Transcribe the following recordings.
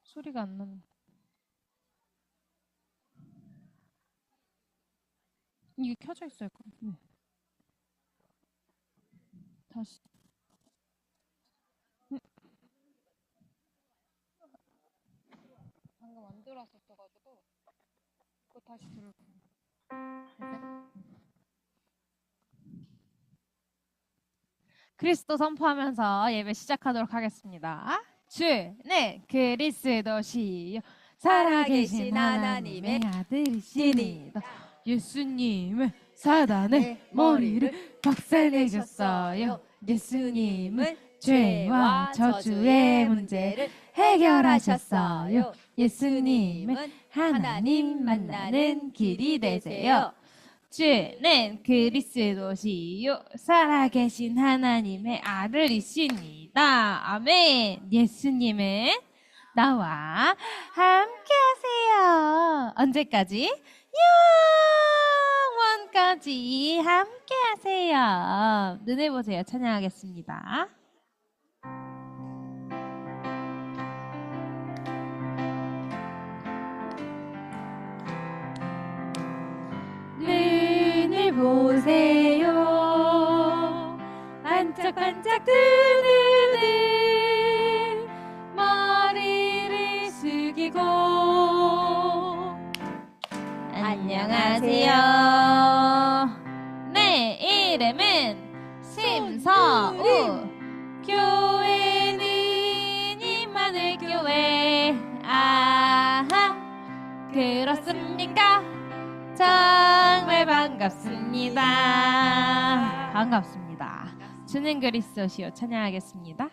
소리가 안 나는. 이게 켜져 있어요. 네. 다시. 방금 안 들어왔었어가지고 그거 다시 들을게요. 그리스도 선포하면서 예배 시작하도록 하겠습니다. 주는 그리스도시요 살아계신 하나님의 아들이시니다. 예수님은 사단의 머리를 박살내셨어요. 예수님은 죄와 저주의 문제를 해결하셨어요. 예수님은 하나님 만나는 길이 되세요. 주는 그리스도시요 살아계신 하나님의 아들이십니다. 아멘. 예수님은 나와 함께 하세요. 언제까지? 영원까지 함께 하세요. 눈을 보세요. 찬양하겠습니다. 눈을 보세요. 반짝반짝 뜨는 눈, 머리를 숙이고 안녕하세요. 내 이름은 심서우. 교회는 임마누엘교회. 아하, 그렇습니까? 정말 반갑습니다. 반갑습니다. 주는 그리스도시요 찬양하겠습니다.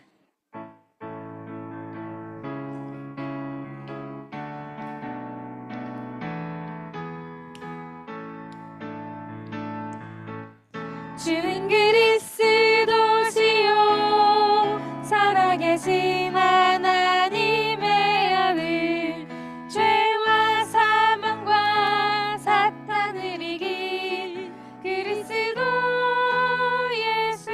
주는 그리스도시요 살아계신 하나님의 아들. 죄와 사망과 사탄을 이긴 그리스도 예수.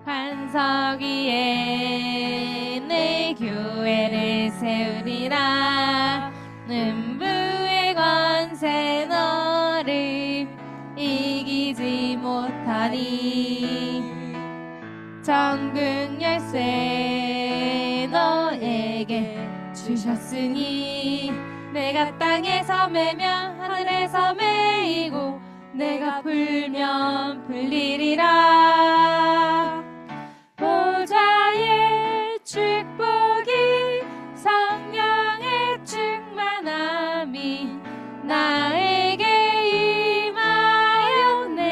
반석 위에 내 교회를 세우리라. 음부의 권세 너를 이기지 못하리. 천국 열쇠 너에게 주셨으니 내가 땅에서 매면 하늘에서 매이고 내가 풀면 풀리리라. 보좌의 축복이 성령의 충만함이 나에게 임하였네.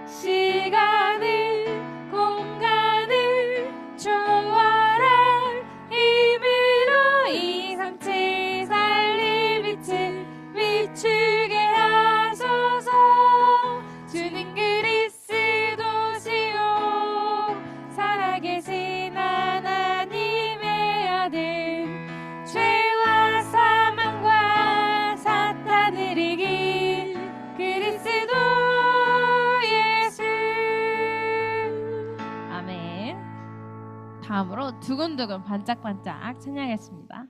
시간을 공간을 초월할 힘으로 237 살릴 빛을 비추게 하소서. 주는 그리스도시요 살아계신 하나님의 아들. 죄와 사망과 사탄을 이긴 그리스도 예수. 아멘. 다음으로 두근두근 반짝반짝 찬양하겠습니다.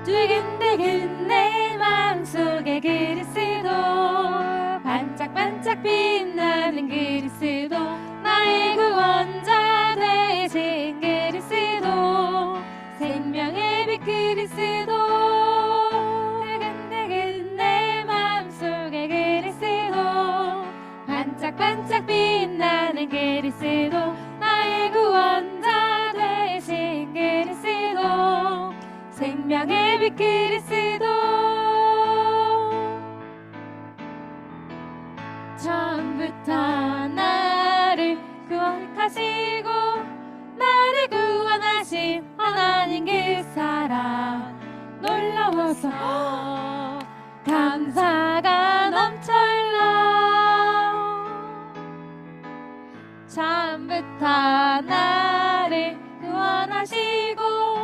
두근두근 내 마음속에 그리스도. 반짝반짝 빛나는 그리스도. 나의 구원자 되신 그리스도. 생명의 빛 그리스도. 두근두근 내 마음속에 그리스도. 반짝반짝 빛나는 그리스도. 나의 구원자 되신 그리스도. 생명의 빛 그리스도. 처음부터 나를 구원하시고 나를 구원하신 하나님 그 사랑 놀라워서 감사가 넘쳐 흘러. 처음부터 나를 구원하시고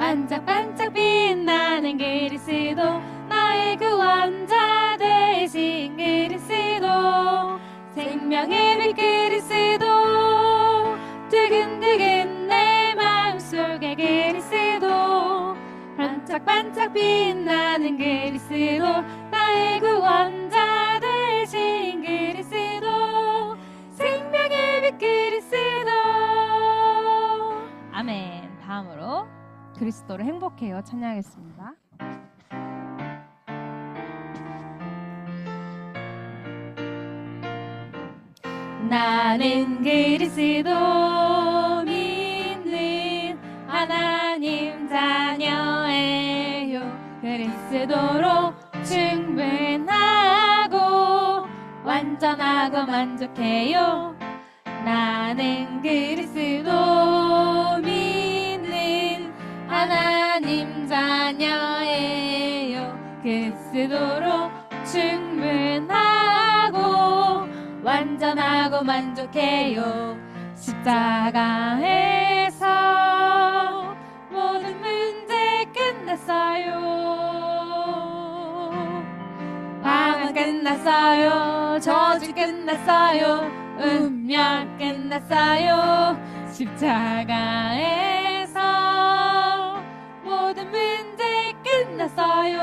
반짝반짝 빛나는 그리스도, 나의 구원자 되신 그리스도, 생명의 빛 그리스도, 두근두근 내 마음속에 그리스도, 반짝반짝 빛나는 그리스도, 나의 구원자 되신 그리스도, 생명의 빛 그리스도. 아멘. 다음으로 그리스도를 행복해요 찬양하겠습니다. 나는 그리스도 믿는 하나님 자녀예요. 그리스도로 충분하고 완전하고 만족해요. 나는 그리스도 믿는 하나님 자녀예요. 그리스도로 충분하고 완전하고 만족해요. 십자가에서 모든 문제 끝났어요. 방황 끝났어요. 저주 끝났어요. 운명 끝났어요. 십자가에서 모든 문제 끝났어요.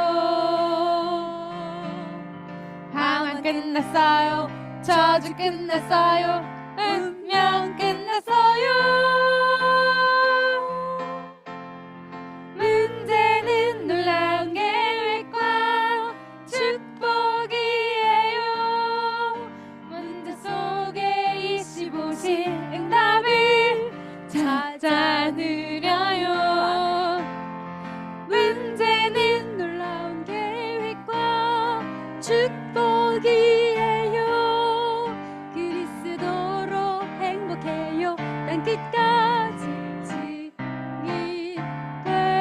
방황 끝났어요. 저주 끝났어요. 운명 끝났어요. 문제는 놀라운 계획과 축복이에요. 문제 속에 25시 응답을 찾아 누려요. 문제는 놀라운 계획과 축복이에요. 그리스도로 행복해요. 땅 끝까지 증이 될래요.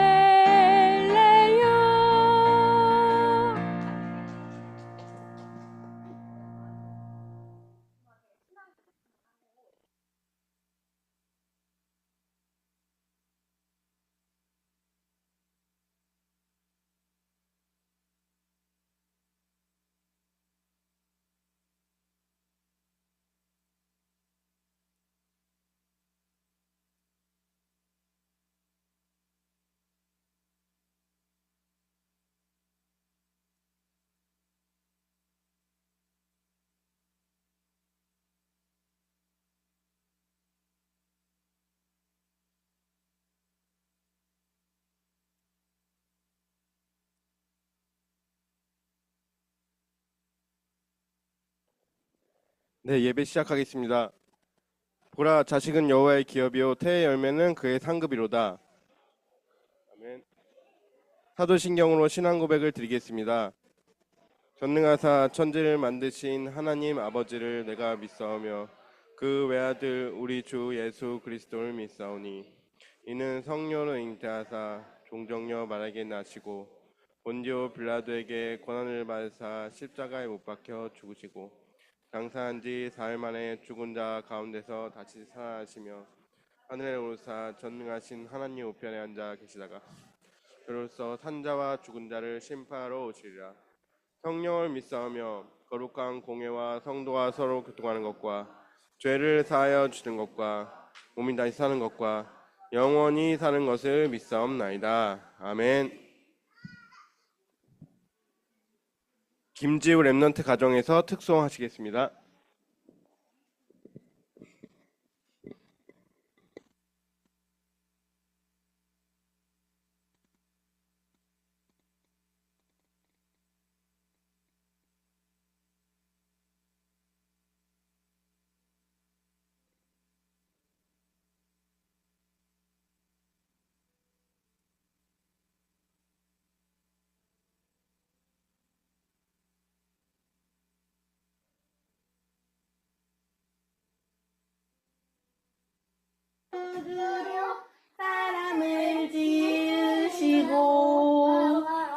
네, 예배 시작하겠습니다. 보라, 자식은 여호와의 기업이요 태의 열매는 그의 상급이로다. 아멘. 사도신경으로 신앙 고백을 드리겠습니다. 전능하사 천지를 만드신 하나님 아버지를 내가 믿사오며 그 외아들 우리 주 예수 그리스도를 믿사오니 이는 성령을 잉태하사 종정녀 마리아에게 나시고 본디오 빌라도에게 고난을 받으사 십자가에 못 박혀 죽으시고 장사한 지 사흘 만에 죽은 자 가운데서 다시 살아나시며 하늘에 오르사 전능하신 하나님 우편에 앉아 계시다가 그로써 산자와 죽은 자를 심판하러 오시리라. 성령을 믿사오며 거룩한 공회와 성도와 서로 교통하는 것과 죄를 사하여 주는 것과 몸이 다시 사는 것과 영원히 사는 것을 믿사옵나이다. 아멘. 김지우 랩넌트 가정에서 특송하시겠습니다. 사람을 지으시고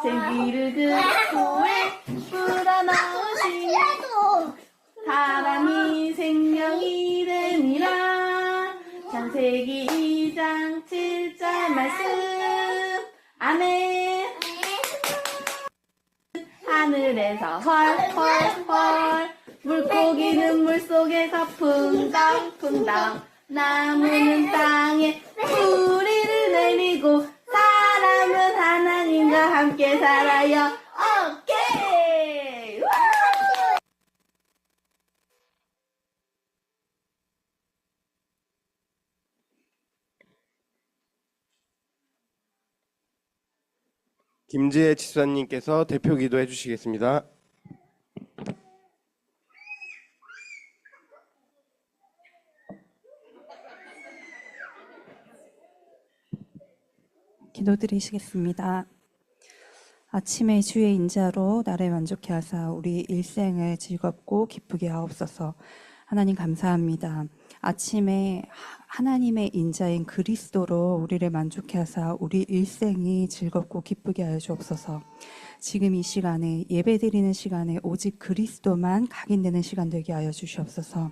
생기를 듣고에 불어넣으시고 사람이 생명이 되니라. 창세기 2장 7절 말씀. 아멘. 하늘에서 헐헐헐, 물고기는 물속에서 푼당푼당, 나무는 땅에 뿌리를 내리고, 사람은 하나님과 함께 살아요. 오케이. 김지혜 집사님께서 대표 기도해 주시겠습니다. 기도드리시겠습니다. 아침에 주의 인자로 나를 만족케 하사 우리 일생을 즐겁고 기쁘게 하옵소서. 하나님 감사합니다. 아침에 하나님의 인자인 그리스도로 우리를 만족케 하사 우리 일생이 즐겁고 기쁘게 하여 주옵소서. 지금 이 시간에 예배드리는 시간에 오직 그리스도만 각인되는 시간 되게 하여 주시옵소서.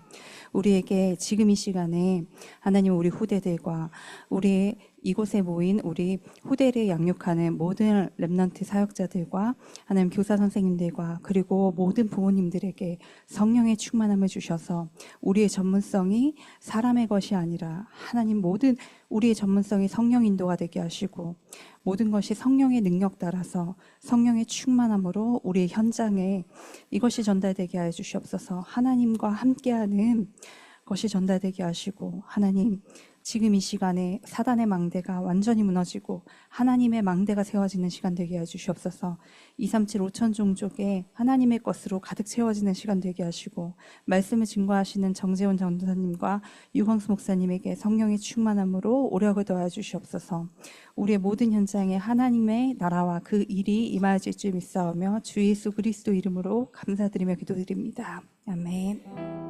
우리에게 지금 이 시간에 하나님 우리 후대들과 우리 이곳에 모인 우리 후대를 양육하는 모든 렘넌트 사역자들과 하나님 교사 선생님들과 그리고 모든 부모님들에게 성령의 충만함을 주셔서 우리의 전문성이 사람의 것이 아니라 하나님 모든 우리의 전문성이 성령 인도가 되게 하시고 모든 것이 성령의 능력 따라서 성령의 충만함으로 우리의 현장에 이것이 전달되게 하여 주시옵소서. 하나님과 함께하는 것이 전달되게 하시고 하나님 지금 이 시간에 사단의 망대가 완전히 무너지고 하나님의 망대가 세워지는 시간 되게 해주시옵소서. 237 5천 종족에 하나님의 것으로 가득 채워지는 시간 되게 하시고 말씀을 증거하시는 정재원 전도사님과 유광수 목사님에게 성령의 충만함으로 오력을 더하여 주시옵소서. 우리의 모든 현장에 하나님의 나라와 그 일이 임하여질 줄 믿사오며 주 예수 그리스도 이름으로 감사드리며 기도드립니다. 아멘.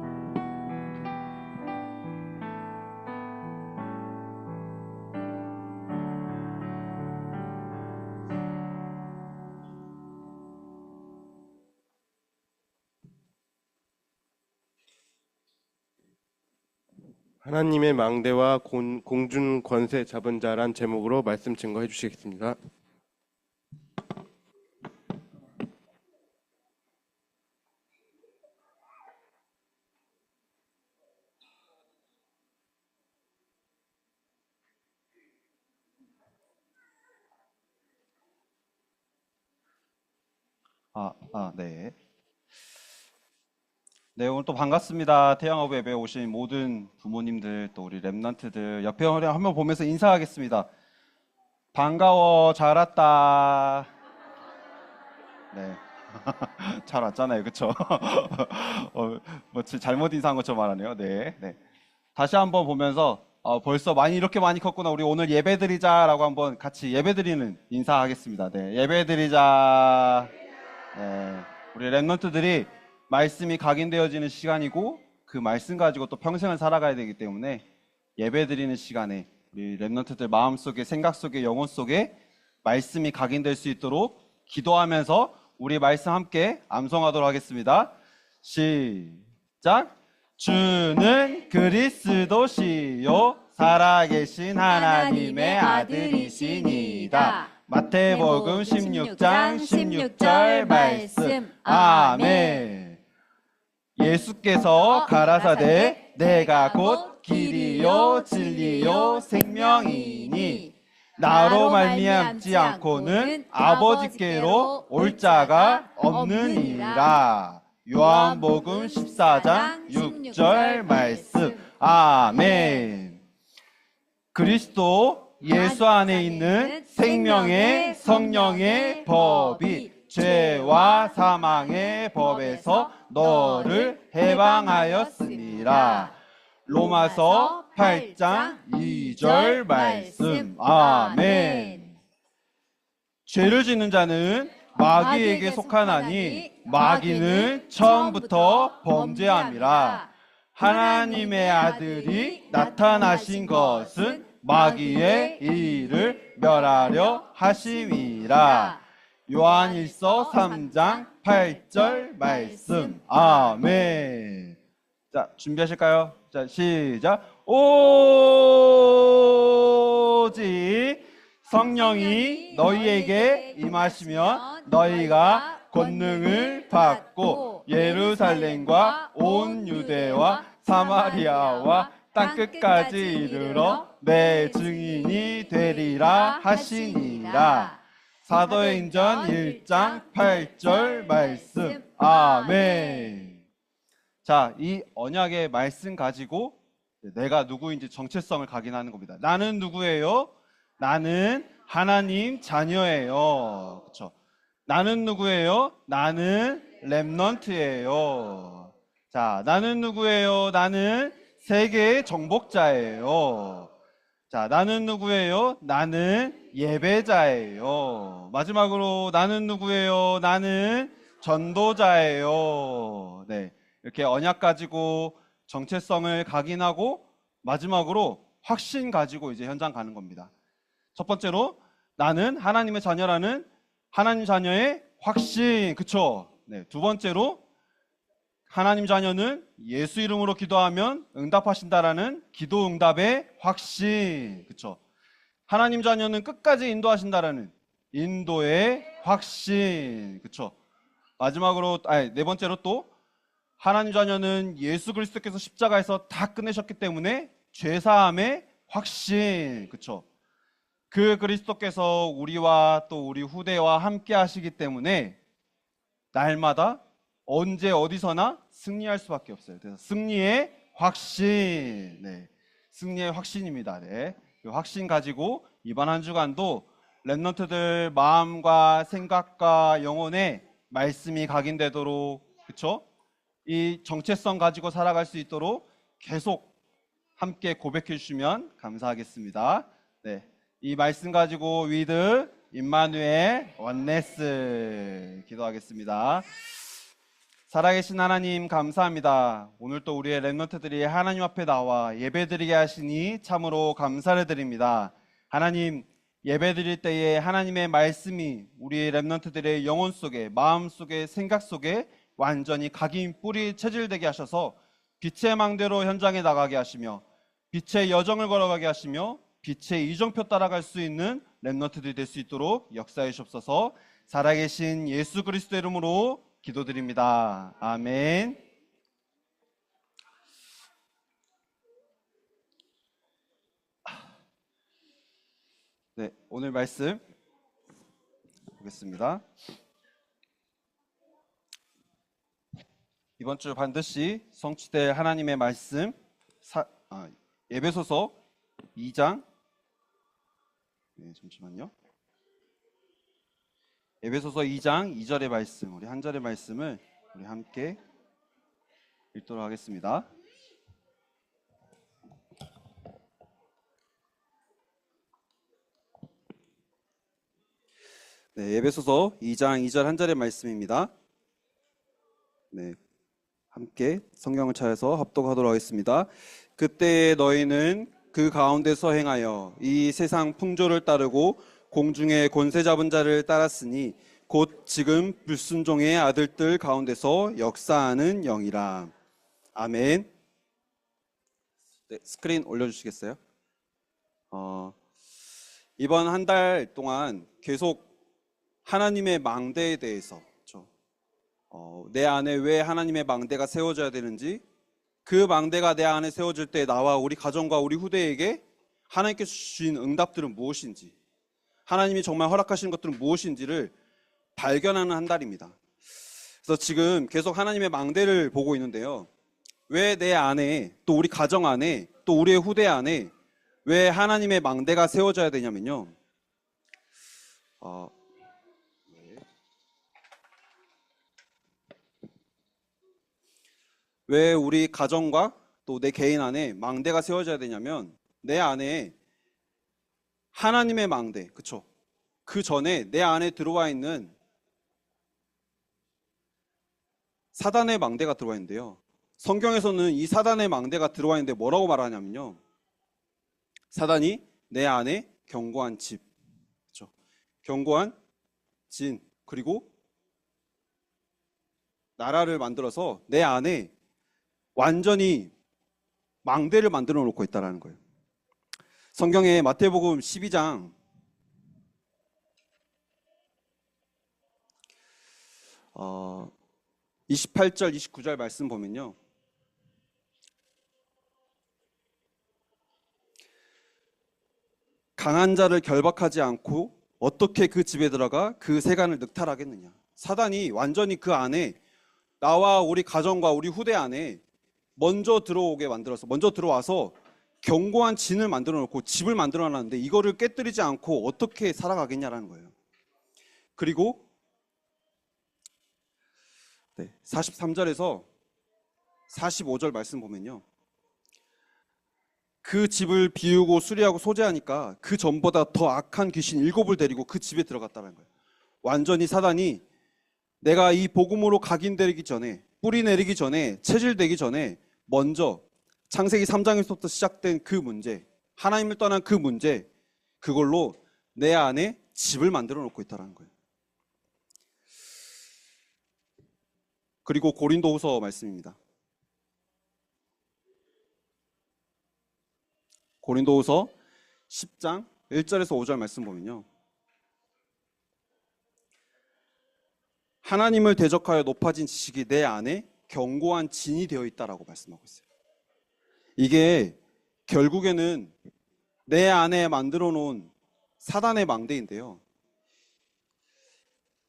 하나님의 망대와 공중 권세 잡은 자란 제목으로 말씀 증거해 주시겠습니다. 네. 네, 오늘 또 반갑습니다. 태양어부 예배에 오신 모든 부모님들, 또 우리 랩런트들, 옆에 한번 보면서 인사하겠습니다. 반가워, 잘 왔다. 네. 잘 왔잖아요, 그쵸? 잘못 인사한 것처럼 말하네요. 네. 다시 한번 보면서, 벌써 이렇게 많이 컸구나. 우리 오늘 예배 드리자라고 한번 같이 예배 드리는 인사하겠습니다. 네. 예배 드리자. 네. 우리 랩런트들이 말씀이 각인되어지는 시간이고 그 말씀 가지고 또 평생을 살아가야 되기 때문에 예배드리는 시간에 우리 랩런트들 마음속에 생각 속에 영혼 속에 말씀이 각인될 수 있도록 기도하면서 우리 말씀 함께 암송하도록 하겠습니다. 시작. 주는 그리스도시요 살아계신 하나님의 아들이시니다. 마태복음 16장 16절 말씀. 아멘. 예수께서 가라사대 내가 곧 길이요 진리요 생명이니 나로 말미암지 않고는 아버지께로 올 자가 없느니라. 요한복음 14장 6절 말씀. 아멘. 그리스도 예수 안에 있는 생명의 성령의 법이 죄와 사망의 법에서 너를 해방하였으니라. 로마서 8장 2절 말씀. 아멘. 죄를 짓는 자는 마귀에게 속하나니 마귀는 처음부터 범죄함이라. 하나님의 아들이 나타나신 것은 마귀의 일을 멸하려 하심이라. 요한일서 3장 8절 말씀. 아멘. 자, 준비하실까요? 자, 시작. 오직 성령이 너희에게 임하시면 너희가 권능을 받고 예루살렘과 온 유대와 사마리아와 땅끝까지 이르러 내 증인이 되리라 하시니라. 사도행전 1장 8절 말씀. 아멘. 자, 이 언약의 말씀 가지고 내가 누구인지 정체성을 각인하는 겁니다. 나는 누구예요? 나는 하나님 자녀예요. 그렇죠? 나는 누구예요? 나는 렘넌트예요. 자, 나는 누구예요? 나는 세계의 정복자예요. 자, 나는 누구예요? 나는 예배자예요. 마지막으로 나는 누구예요? 나는 전도자예요. 네, 이렇게 언약 가지고 정체성을 각인하고 마지막으로 확신 가지고 이제 현장 가는 겁니다. 첫 번째로 나는 하나님의 자녀라는 하나님 자녀의 확신, 그쵸? 네, 두 번째로 하나님 자녀는 예수 이름으로 기도하면 응답하신다라는 기도 응답의 확신, 그쵸? 하나님 자녀는 끝까지 인도하신다라는 인도의 확신, 그쵸? 마지막으로 네 번째로 또 하나님 자녀는 예수 그리스도께서 십자가에서 다 끝내셨기 때문에 죄사함의 확신, 그쵸? 그 그리스도께서 우리와 또 우리 후대와 함께 하시기 때문에 날마다 언제 어디서나 승리할 수밖에 없어요. 그래서 승리의 확신, 네, 승리의 확신입니다. 네, 그 확신 가지고 이번 한 주간도 렘넌트들 마음과 생각과 영혼에 말씀이 각인되도록, 그렇죠? 이 정체성 가지고 살아갈 수 있도록 계속 함께 고백해 주시면 감사하겠습니다. 네, 이 말씀 가지고 위드 임마누엘 원네스 기도하겠습니다. 살아계신 하나님 감사합니다. 오늘 또 우리의 렘넌트들이 하나님 앞에 나와 예배드리게 하시니 참으로 감사를 드립니다. 하나님, 예배드릴 때에 하나님의 말씀이 우리 렘넌트들의 영혼 속에, 마음 속에, 생각 속에 완전히 각인 뿌리 체질되게 하셔서 빛의 망대로 현장에 나가게 하시며 빛의 여정을 걸어가게 하시며 빛의 이정표 따라갈 수 있는 렘넌트들이 될 수 있도록 역사해 주옵소서. 살아계신 예수 그리스도 이름으로 기도드립니다. 아멘. 네, 오늘 말씀 보겠습니다. 이번 주 반드시 성취될 하나님의 말씀 에베소서 2장 잠시만요. 에베소서 2장 2절의 말씀, 우리 한 절의 말씀을 우리 함께 읽도록 하겠습니다. 네, 에베소서 2장 2절 한 절의 말씀입니다. 네, 함께 성경을 찾아서 합독하도록 하겠습니다. 그때 너희는 그 가운데서 행하여 이 세상 풍조를 따르고 공중의 권세 잡은 자를 따랐으니 곧 지금 불순종의 아들들 가운데서 역사하는 영이라. 아멘. 네, 스크린 올려주시겠어요? 이번 한 달 동안 계속 하나님의 망대에 대해서 내 안에 왜 하나님의 망대가 세워져야 되는지, 그 망대가 내 안에 세워질 때 나와 우리 가정과 우리 후대에게 하나님께서 주신 응답들은 무엇인지, 하나님이 정말 허락하신 것들은 무엇인지를 발견하는 한 달입니다. 그래서 지금 계속 하나님의 망대를 보고 있는데요. 왜 내 안에, 또 우리 가정 안에, 또 우리의 후대 안에 왜 하나님의 망대가 세워져야 되냐면요. 왜 우리 가정과 또 내 개인 안에 망대가 세워져야 되냐면, 내 안에 하나님의 망대, 그쵸? 그 전에 내 안에 들어와 있는 사단의 망대가 들어와 있는데요. 성경에서는 이 사단의 망대가 들어와 있는데 뭐라고 말하냐면요. 사단이 내 안에 견고한 집, 그쵸? 견고한 진, 그리고 나라를 만들어서 내 안에 완전히 망대를 만들어 놓고 있다는 거예요. 성경의 마태복음 12장 28절, 29절 말씀 보면요. 강한 자를 결박하지 않고 어떻게 그 집에 들어가 그 세간을 늑탈하겠느냐. 사단이 완전히 그 안에 나와 우리 가정과 우리 후대 안에 먼저 들어오게 만들어서 먼저 들어와서 견고한 진을 만들어 놓고 집을 만들어 놨는데 이거를 깨뜨리지 않고 어떻게 살아가겠냐라는 거예요. 그리고 43절에서 45절 말씀 보면요. 그 집을 비우고 수리하고 소재하니까 그 전보다 더 악한 귀신 7을 데리고 그 집에 들어갔다는 거예요. 완전히 사단이 내가 이 복음으로 각인되기 전에, 뿌리 내리기 전에, 체질되기 전에 먼저 창세기 3장에서부터 시작된 그 문제, 하나님을 떠난 그 문제, 그걸로 내 안에 집을 만들어 놓고 있다는 거예요. 그리고 고린도후서 말씀입니다. 고린도후서 10장 1절에서 5절 말씀 보면요. 하나님을 대적하여 높아진 지식이 내 안에 견고한 진이 되어 있다라고 말씀하고 있어요. 이게 결국에는 내 안에 만들어 놓은 사단의 망대인데요.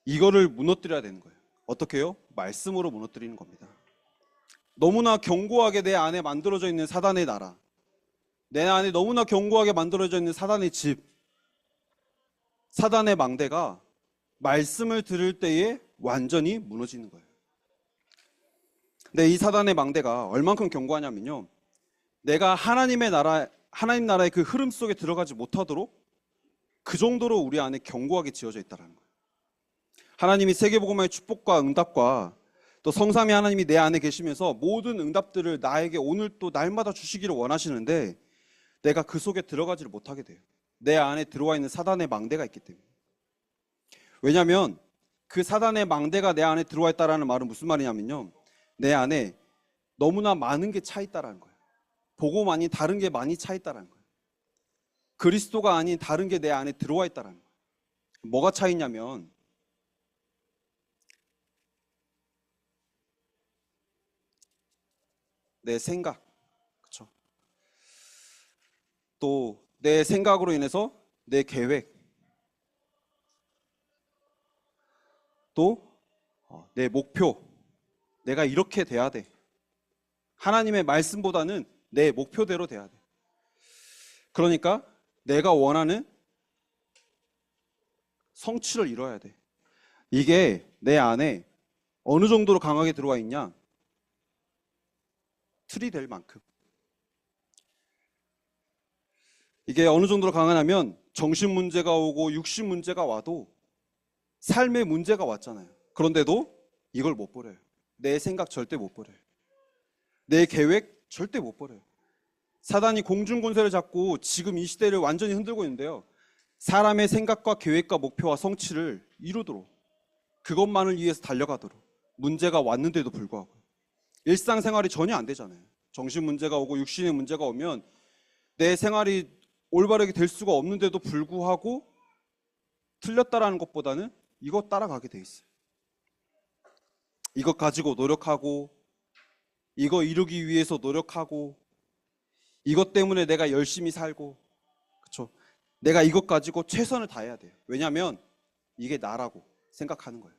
이거를 무너뜨려야 되는 거예요. 어떻게 해요? 말씀으로 무너뜨리는 겁니다. 너무나 견고하게 내 안에 만들어져 있는 사단의 나라, 내 안에 너무나 견고하게 만들어져 있는 사단의 집, 사단의 망대가 말씀을 들을 때에 완전히 무너지는 거예요. 근데 이 사단의 망대가 얼만큼 견고하냐면요. 내가 하나님 나라의 그 흐름 속에 들어가지 못하도록 그 정도로 우리 안에 견고하게 지어져 있다는 거예요. 하나님이 세계복음화의 축복과 응답과 또 성삼위 하나님이 내 안에 계시면서 모든 응답들을 나에게 오늘 또 날마다 주시기를 원하시는데 내가 그 속에 들어가지를 못하게 돼요. 내 안에 들어와 있는 사단의 망대가 있기 때문에. 왜냐하면 그 사단의 망대가 내 안에 들어와 있다는 말은 무슨 말이냐면요. 내 안에 너무나 많은 게 차 있다는 거예요. 복음 아닌 다른 게 많이 차 있다는 거예요. 그리스도가 아닌 다른 게 내 안에 들어와 있다는 거예요. 뭐가 차 있냐면 내 생각, 그렇죠? 또 내 생각으로 인해서 내 계획, 또 내 목표, 내가 이렇게 돼야 돼. 하나님의 말씀보다는 내 목표대로 돼야 돼. 그러니까 내가 원하는 성취를 이뤄야 돼. 이게 내 안에 어느 정도로 강하게 들어와 있냐? 틀이 될 만큼. 이게 어느 정도로 강하냐면 정신 문제가 오고 육신 문제가 와도 삶의 문제가 왔잖아요. 그런데도 이걸 못 버려요. 내 생각 절대 못 버려요. 내 계획 절대 못 버려요. 사단이 공중권세를 잡고 지금 이 시대를 완전히 흔들고 있는데요. 사람의 생각과 계획과 목표와 성취를 이루도록, 그것만을 위해서 달려가도록 문제가 왔는데도 불구하고 일상생활이 전혀 안 되잖아요. 정신 문제가 오고 육신의 문제가 오면 내 생활이 올바르게 될 수가 없는데도 불구하고 틀렸다라는 것보다는 이거 따라가게 돼 있어요. 이것 가지고 노력하고, 이거 이루기 위해서 노력하고, 이것 때문에 내가 열심히 살고, 그렇죠? 내가 이것 가지고 최선을 다해야 돼요. 왜냐하면 이게 나라고 생각하는 거예요.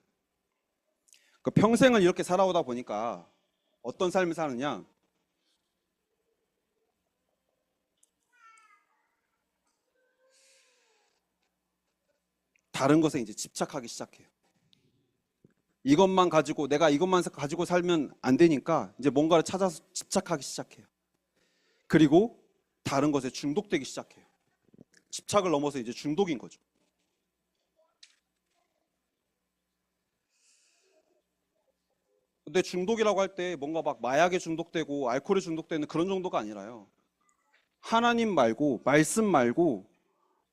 그 평생을 이렇게 살아오다 보니까 어떤 삶을 사느냐? 다른 것에 이제 집착하기 시작해요. 이것만 가지고, 내가 이것만 가지고 살면 안 되니까 이제 뭔가를 찾아서 집착하기 시작해요. 그리고 다른 것에 중독되기 시작해요. 집착을 넘어서 이제 중독인 거죠. 근데 중독이라고 할 때 뭔가 막 마약에 중독되고 알코올에 중독되는 그런 정도가 아니라요. 하나님 말고, 말씀 말고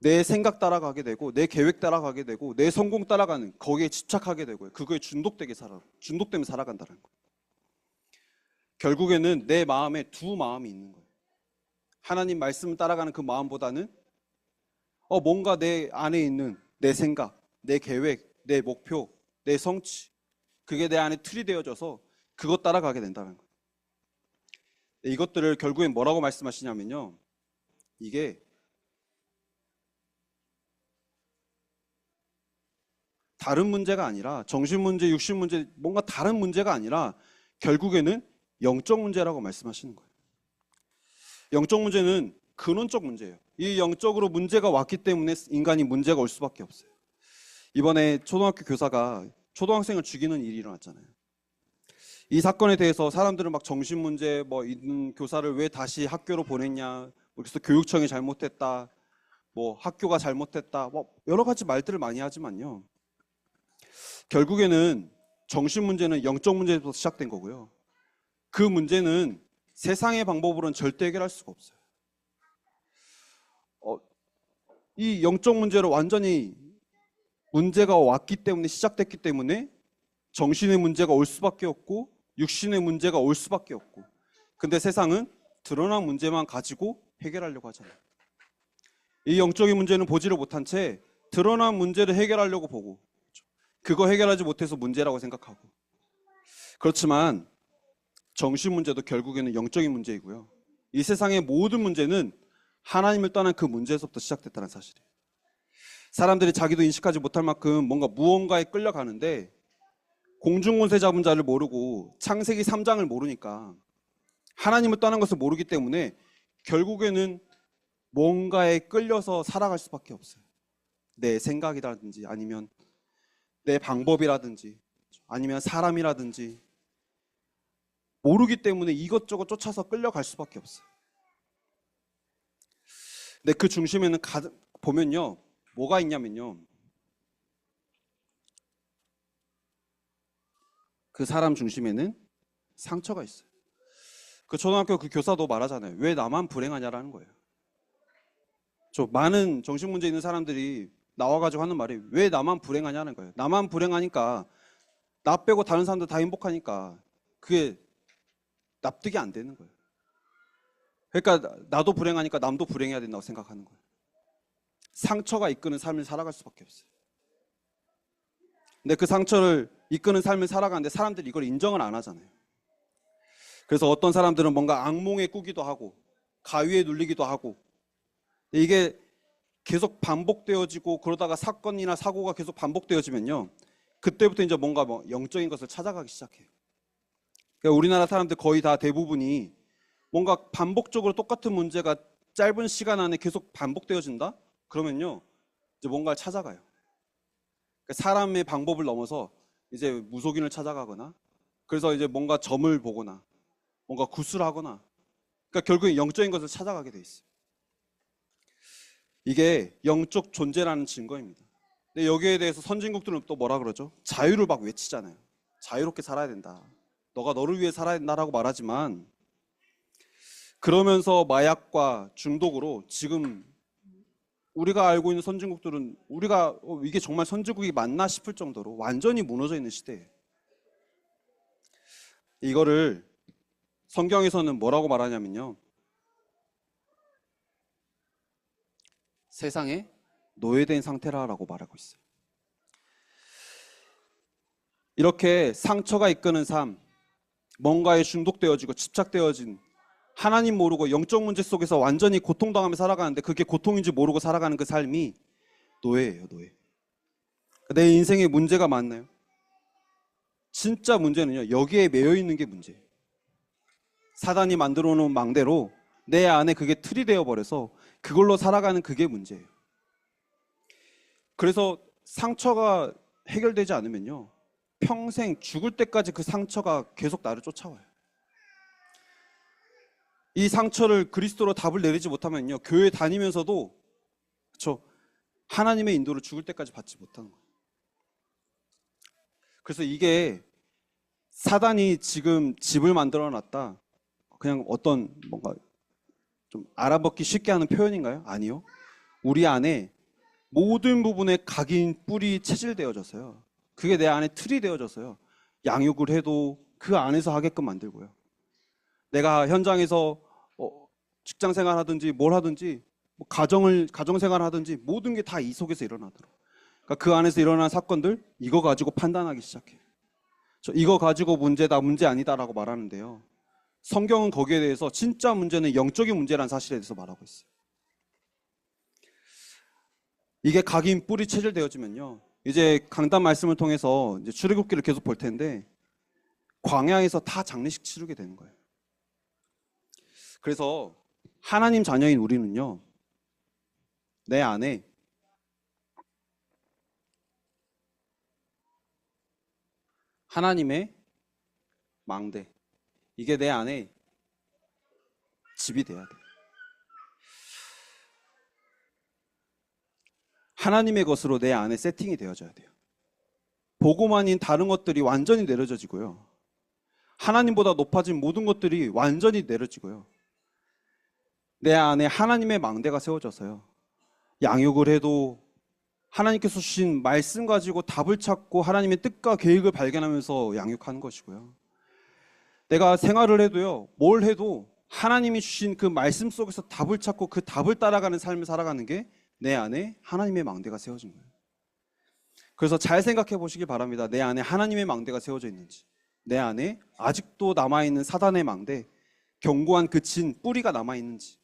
내 생각 따라가게 되고, 내 계획 따라가게 되고, 내 성공 따라가는, 거기에 집착하게 되고요. 그거에 중독되며 살아간다는 거예요. 결국에는 내 마음에 두 마음이 있는 거예요. 하나님 말씀을 따라가는 그 마음보다는 뭔가 내 안에 있는 내 생각, 내 계획, 내 목표, 내 성취, 그게 내 안에 틀이 되어져서 그것 따라가게 된다는 거예요. 이것들을 결국엔 뭐라고 말씀하시냐면요. 이게 다른 문제가 아니라 정신 문제, 육신 문제, 뭔가 다른 문제가 아니라 결국에는 영적 문제라고 말씀하시는 거예요. 영적 문제는 근원적 문제예요. 이 영적으로 문제가 왔기 때문에 인간이 문제가 올 수밖에 없어요. 이번에 초등학교 교사가 초등학생을 죽이는 일이 일어났잖아요. 이 사건에 대해서 사람들은 막 정신 문제 뭐 있는 교사를 왜 다시 학교로 보냈냐, 그래서 교육청이 잘못했다, 뭐 학교가 잘못했다, 뭐 여러 가지 말들을 많이 하지만요. 결국에는 정신 문제는 영적 문제에서 시작된 거고요. 그 문제는 세상의 방법으로는 절대 해결할 수가 없어요. 이 영적 문제로 완전히 문제가 왔기 때문에 시작됐기 때문에 정신의 문제가 올 수밖에 없고 육신의 문제가 올 수밖에 없고, 근데 세상은 드러난 문제만 가지고 해결하려고 하잖아요. 이 영적인 문제는 보지를 못한 채 드러난 문제를 해결하려고 보고 그거 해결하지 못해서 문제라고 생각하고, 그렇지만 정신 문제도 결국에는 영적인 문제이고요. 이 세상의 모든 문제는 하나님을 떠난 그 문제에서부터 시작됐다는 사실이에요. 사람들이 자기도 인식하지 못할 만큼 뭔가 무언가에 끌려가는데 공중권세 잡은 자를 모르고 창세기 3장을 모르니까, 하나님을 떠난 것을 모르기 때문에 결국에는 뭔가에 끌려서 살아갈 수밖에 없어요. 내 생각이라든지 아니면 내 방법이라든지 아니면 사람이라든지 모르기 때문에 이것저것 쫓아서 끌려갈 수밖에 없어요. 근데 그 중심에는 보면요, 뭐가 있냐면요, 그 사람 중심에는 상처가 있어요. 그 초등학교 그 교사도 말하잖아요. 왜 나만 불행하냐라는 거예요. 저 많은 정신문제 있는 사람들이 나와가지고 하는 말이 왜 나만 불행하냐는 거예요. 나만 불행하니까, 나 빼고 다른 사람들 다 행복하니까 그게 납득이 안 되는 거예요. 그러니까 나도 불행하니까 남도 불행해야 된다고 생각하는 거예요. 상처가 이끄는 삶을 살아갈 수밖에 없어요. 근데 그 상처를 이끄는 삶을 살아가는데 사람들이 이걸 인정을 안 하잖아요. 그래서 어떤 사람들은 뭔가 악몽에 꾸기도 하고 가위에 눌리기도 하고, 이게 계속 반복되어지고 그러다가 사건이나 사고가 계속 반복되어지면요, 그때부터 이제 뭔가 뭐 영적인 것을 찾아가기 시작해요. 그러니까 우리나라 사람들 거의 다 대부분이 뭔가 반복적으로 똑같은 문제가 짧은 시간 안에 계속 반복되어진다? 그러면요, 이제 뭔가를 찾아가요. 그러니까 사람의 방법을 넘어서 이제 무속인을 찾아가거나, 그래서 이제 뭔가 점을 보거나 뭔가 구술하거나, 그러니까 결국에 영적인 것을 찾아가게 돼 있어요. 이게 영적 존재라는 증거입니다. 근데 여기에 대해서 선진국들은 또 뭐라 그러죠? 자유를 막 외치잖아요. 자유롭게 살아야 된다. 너가 너를 위해 살아야 된다라고 말하지만, 그러면서 마약과 중독으로 지금 우리가 알고 있는 선진국들은 우리가 이게 정말 선진국이 맞나 싶을 정도로 완전히 무너져 있는 시대예요. 이거를 성경에서는 뭐라고 말하냐면요, 세상에 노예된 상태라고 말하고 있어요. 이렇게 상처가 이끄는 삶, 뭔가에 중독되어지고 집착되어진, 하나님 모르고 영적 문제 속에서 완전히 고통당하며 살아가는데 그게 고통인지 모르고 살아가는 그 삶이 노예예요, 노예. 내 인생에 문제가 많나요? 진짜 문제는요, 여기에 매여 있는 게 문제예요. 사단이 만들어 놓은 망대로 내 안에 그게 틀이 되어버려서 그걸로 살아가는 그게 문제예요. 그래서 상처가 해결되지 않으면요, 평생 죽을 때까지 그 상처가 계속 나를 쫓아와요. 이 상처를 그리스도로 답을 내리지 못하면요, 교회 다니면서도 하나님의 인도를 죽을 때까지 받지 못하는 거예요. 그래서 이게 사단이 지금 집을 만들어 놨다, 그냥 어떤 뭔가 좀 알아먹기 쉽게 하는 표현인가요? 아니요. 우리 안에 모든 부분에 각인, 뿔이 체질되어져서요, 그게 내 안에 틀이 되어져서요, 양육을 해도 그 안에서 하게끔 만들고요, 내가 현장에서 직장생활 하든지 뭘 하든지 뭐 가정생활 하든지 모든 게 다 이 속에서 일어나도록, 그러니까 그 안에서 일어난 사건들 이거 가지고 판단하기 시작해요. 이거 가지고 문제다, 문제 아니다라고 말하는데요. 성경은 거기에 대해서 진짜 문제는 영적인 문제라는 사실에 대해서 말하고 있어요. 이게 각인 뿌리 체질되어지면요. 이제 강단 말씀을 통해서 이제 출애굽기를 계속 볼 텐데 광야에서 다 장례식 치르게 되는 거예요. 그래서 하나님 자녀인 우리는요. 내 안에 하나님의 망대, 이게 내 안에 집이 돼야 돼요. 하나님의 것으로 내 안에 세팅이 되어져야 돼요. 보고만 아닌 다른 것들이 완전히 내려져지고요. 하나님보다 높아진 모든 것들이 완전히 내려지고요. 내 안에 하나님의 망대가 세워져서요. 양육을 해도 하나님께서 주신 말씀 가지고 답을 찾고 하나님의 뜻과 계획을 발견하면서 양육하는 것이고요. 내가 생활을 해도요, 뭘 해도 하나님이 주신 그 말씀 속에서 답을 찾고 그 답을 따라가는 삶을 살아가는 게 내 안에 하나님의 망대가 세워진 거예요. 그래서 잘 생각해 보시길 바랍니다. 내 안에 하나님의 망대가 세워져 있는지, 내 안에 아직도 남아있는 사단의 망대, 견고한 그 진, 뿌리가 남아있는지.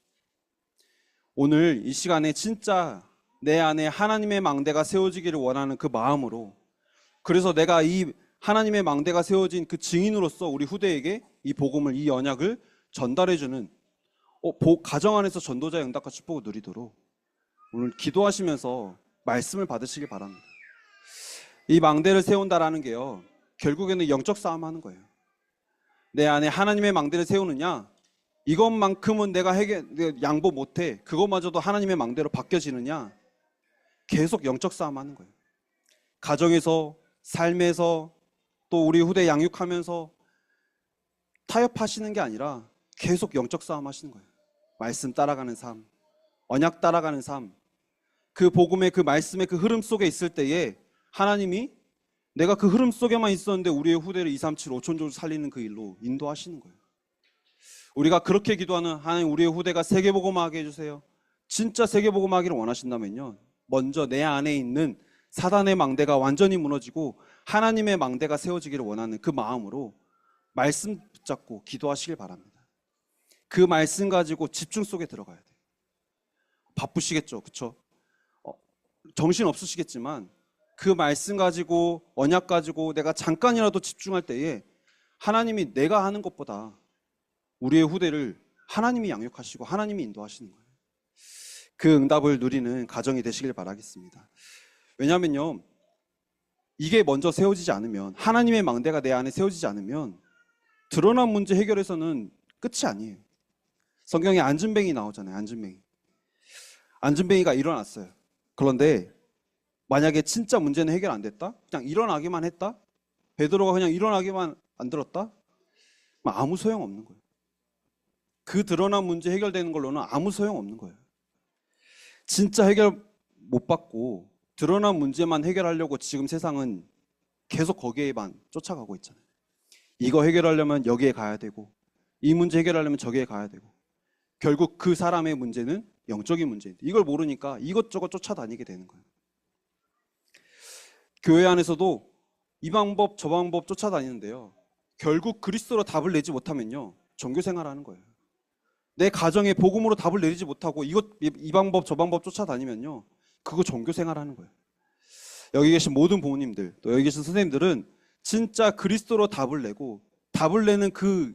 오늘 이 시간에 진짜 내 안에 하나님의 망대가 세워지기를 원하는 그 마음으로, 그래서 내가 이 하나님의 망대가 세워진 그 증인으로서 우리 후대에게 이 복음을, 이 언약을 전달해주는 가정 안에서 전도자의 응답과 축복을 누리도록 오늘 기도하시면서 말씀을 받으시길 바랍니다. 이 망대를 세운다라는 게요, 결국에는 영적 싸움 하는 거예요. 내 안에 하나님의 망대를 세우느냐, 이것만큼은 내가 양보 못해, 그것마저도 하나님의 망대로 바뀌어지느냐, 계속 영적 싸움 하는 거예요. 가정에서, 삶에서, 또 우리 후대 양육하면서 타협하시는 게 아니라 계속 영적 싸움 하시는 거예요. 말씀 따라가는 삶, 언약 따라가는 삶, 그 복음의 그 말씀의 그 흐름 속에 있을 때에 하나님이 내가 그 흐름 속에만 있었는데 우리의 후대를 2, 3, 7, 5천족을 살리는 그 일로 인도하시는 거예요. 우리가 그렇게 기도하는, 하나님 우리의 후대가 세계복음화하게 해주세요. 진짜 세계복음화하기를 원하신다면요, 먼저 내 안에 있는 사단의 망대가 완전히 무너지고 하나님의 망대가 세워지기를 원하는 그 마음으로 말씀 붙잡고 기도하시길 바랍니다. 그 말씀 가지고 집중 속에 들어가야 돼요. 바쁘시겠죠, 그렇죠? 정신 없으시겠지만 그 말씀 가지고, 언약 가지고 내가 잠깐이라도 집중할 때에 하나님이 내가 하는 것보다 우리의 후대를 하나님이 양육하시고 하나님이 인도하시는 거예요. 그 응답을 누리는 가정이 되시길 바라겠습니다. 왜냐하면요, 이게 먼저 세워지지 않으면, 하나님의 망대가 내 안에 세워지지 않으면 드러난 문제 해결에서는 끝이 아니에요. 성경에 안진뱅이 나오잖아요. 안진뱅이가 일어났어요. 그런데 만약에 진짜 문제는 해결 안 됐다? 그냥 일어나기만 했다? 베드로가 그냥 일어나기만 안 들었다? 아무 소용 없는 거예요. 그 드러난 문제 해결되는 걸로는 아무 소용 없는 거예요. 진짜 해결 못 받고 드러난 문제만 해결하려고 지금 세상은 계속 거기에만 쫓아가고 있잖아요. 이거 해결하려면 여기에 가야 되고, 이 문제 해결하려면 저기에 가야 되고, 결국 그 사람의 문제는 영적인 문제인데 이걸 모르니까 이것저것 쫓아다니게 되는 거예요. 교회 안에서도 이 방법 저 방법 쫓아다니는데요, 결국 그리스도로 답을 내지 못하면요, 종교생활하는 거예요. 내 가정에 복음으로 답을 내리지 못하고 이 방법 저 방법 쫓아다니면요, 그거 종교생활하는 거예요. 여기 계신 모든 부모님들, 또 여기 계신 선생님들은 진짜 그리스도로 답을 내고 답을 내는 그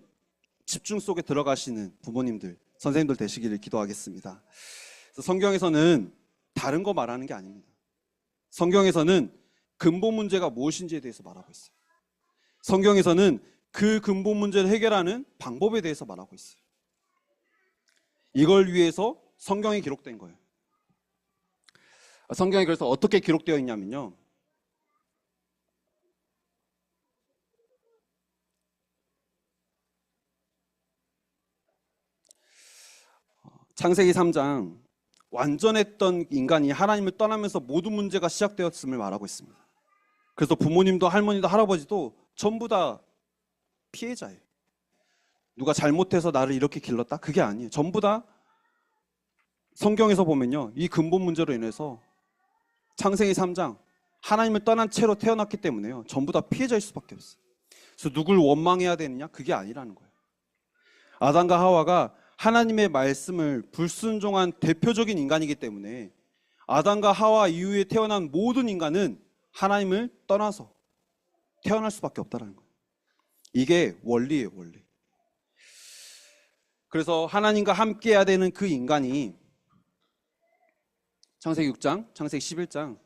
집중 속에 들어가시는 부모님들, 선생님들 되시기를 기도하겠습니다. 성경에서는 다른 거 말하는 게 아닙니다. 성경에서는 근본 문제가 무엇인지에 대해서 말하고 있어요. 성경에서는 그 근본 문제를 해결하는 방법에 대해서 말하고 있어요. 이걸 위해서 성경이 기록된 거예요. 성경이 그래서 어떻게 기록되어 있냐면요, 창세기 3장, 완전했던 인간이 하나님을 떠나면서 모든 문제가 시작되었음을 말하고 있습니다. 그래서 부모님도 할머니도 할아버지도 전부 다 피해자예요. 누가 잘못해서 나를 이렇게 길렀다? 그게 아니에요. 전부 다 성경에서 보면요, 이 근본 문제로 인해서 창세기 3장, 하나님을 떠난 채로 태어났기 때문에요, 전부 다 피해자일 수밖에 없어요. 그래서 누굴 원망해야 되느냐? 그게 아니라는 거예요. 아담과 하와가 하나님의 말씀을 불순종한 대표적인 인간이기 때문에 아담과 하와 이후에 태어난 모든 인간은 하나님을 떠나서 태어날 수밖에 없다는 거예요. 이게 원리예요, 원리. 그래서 하나님과 함께 해야 되는 그 인간이 창세기 6장, 창세기 11장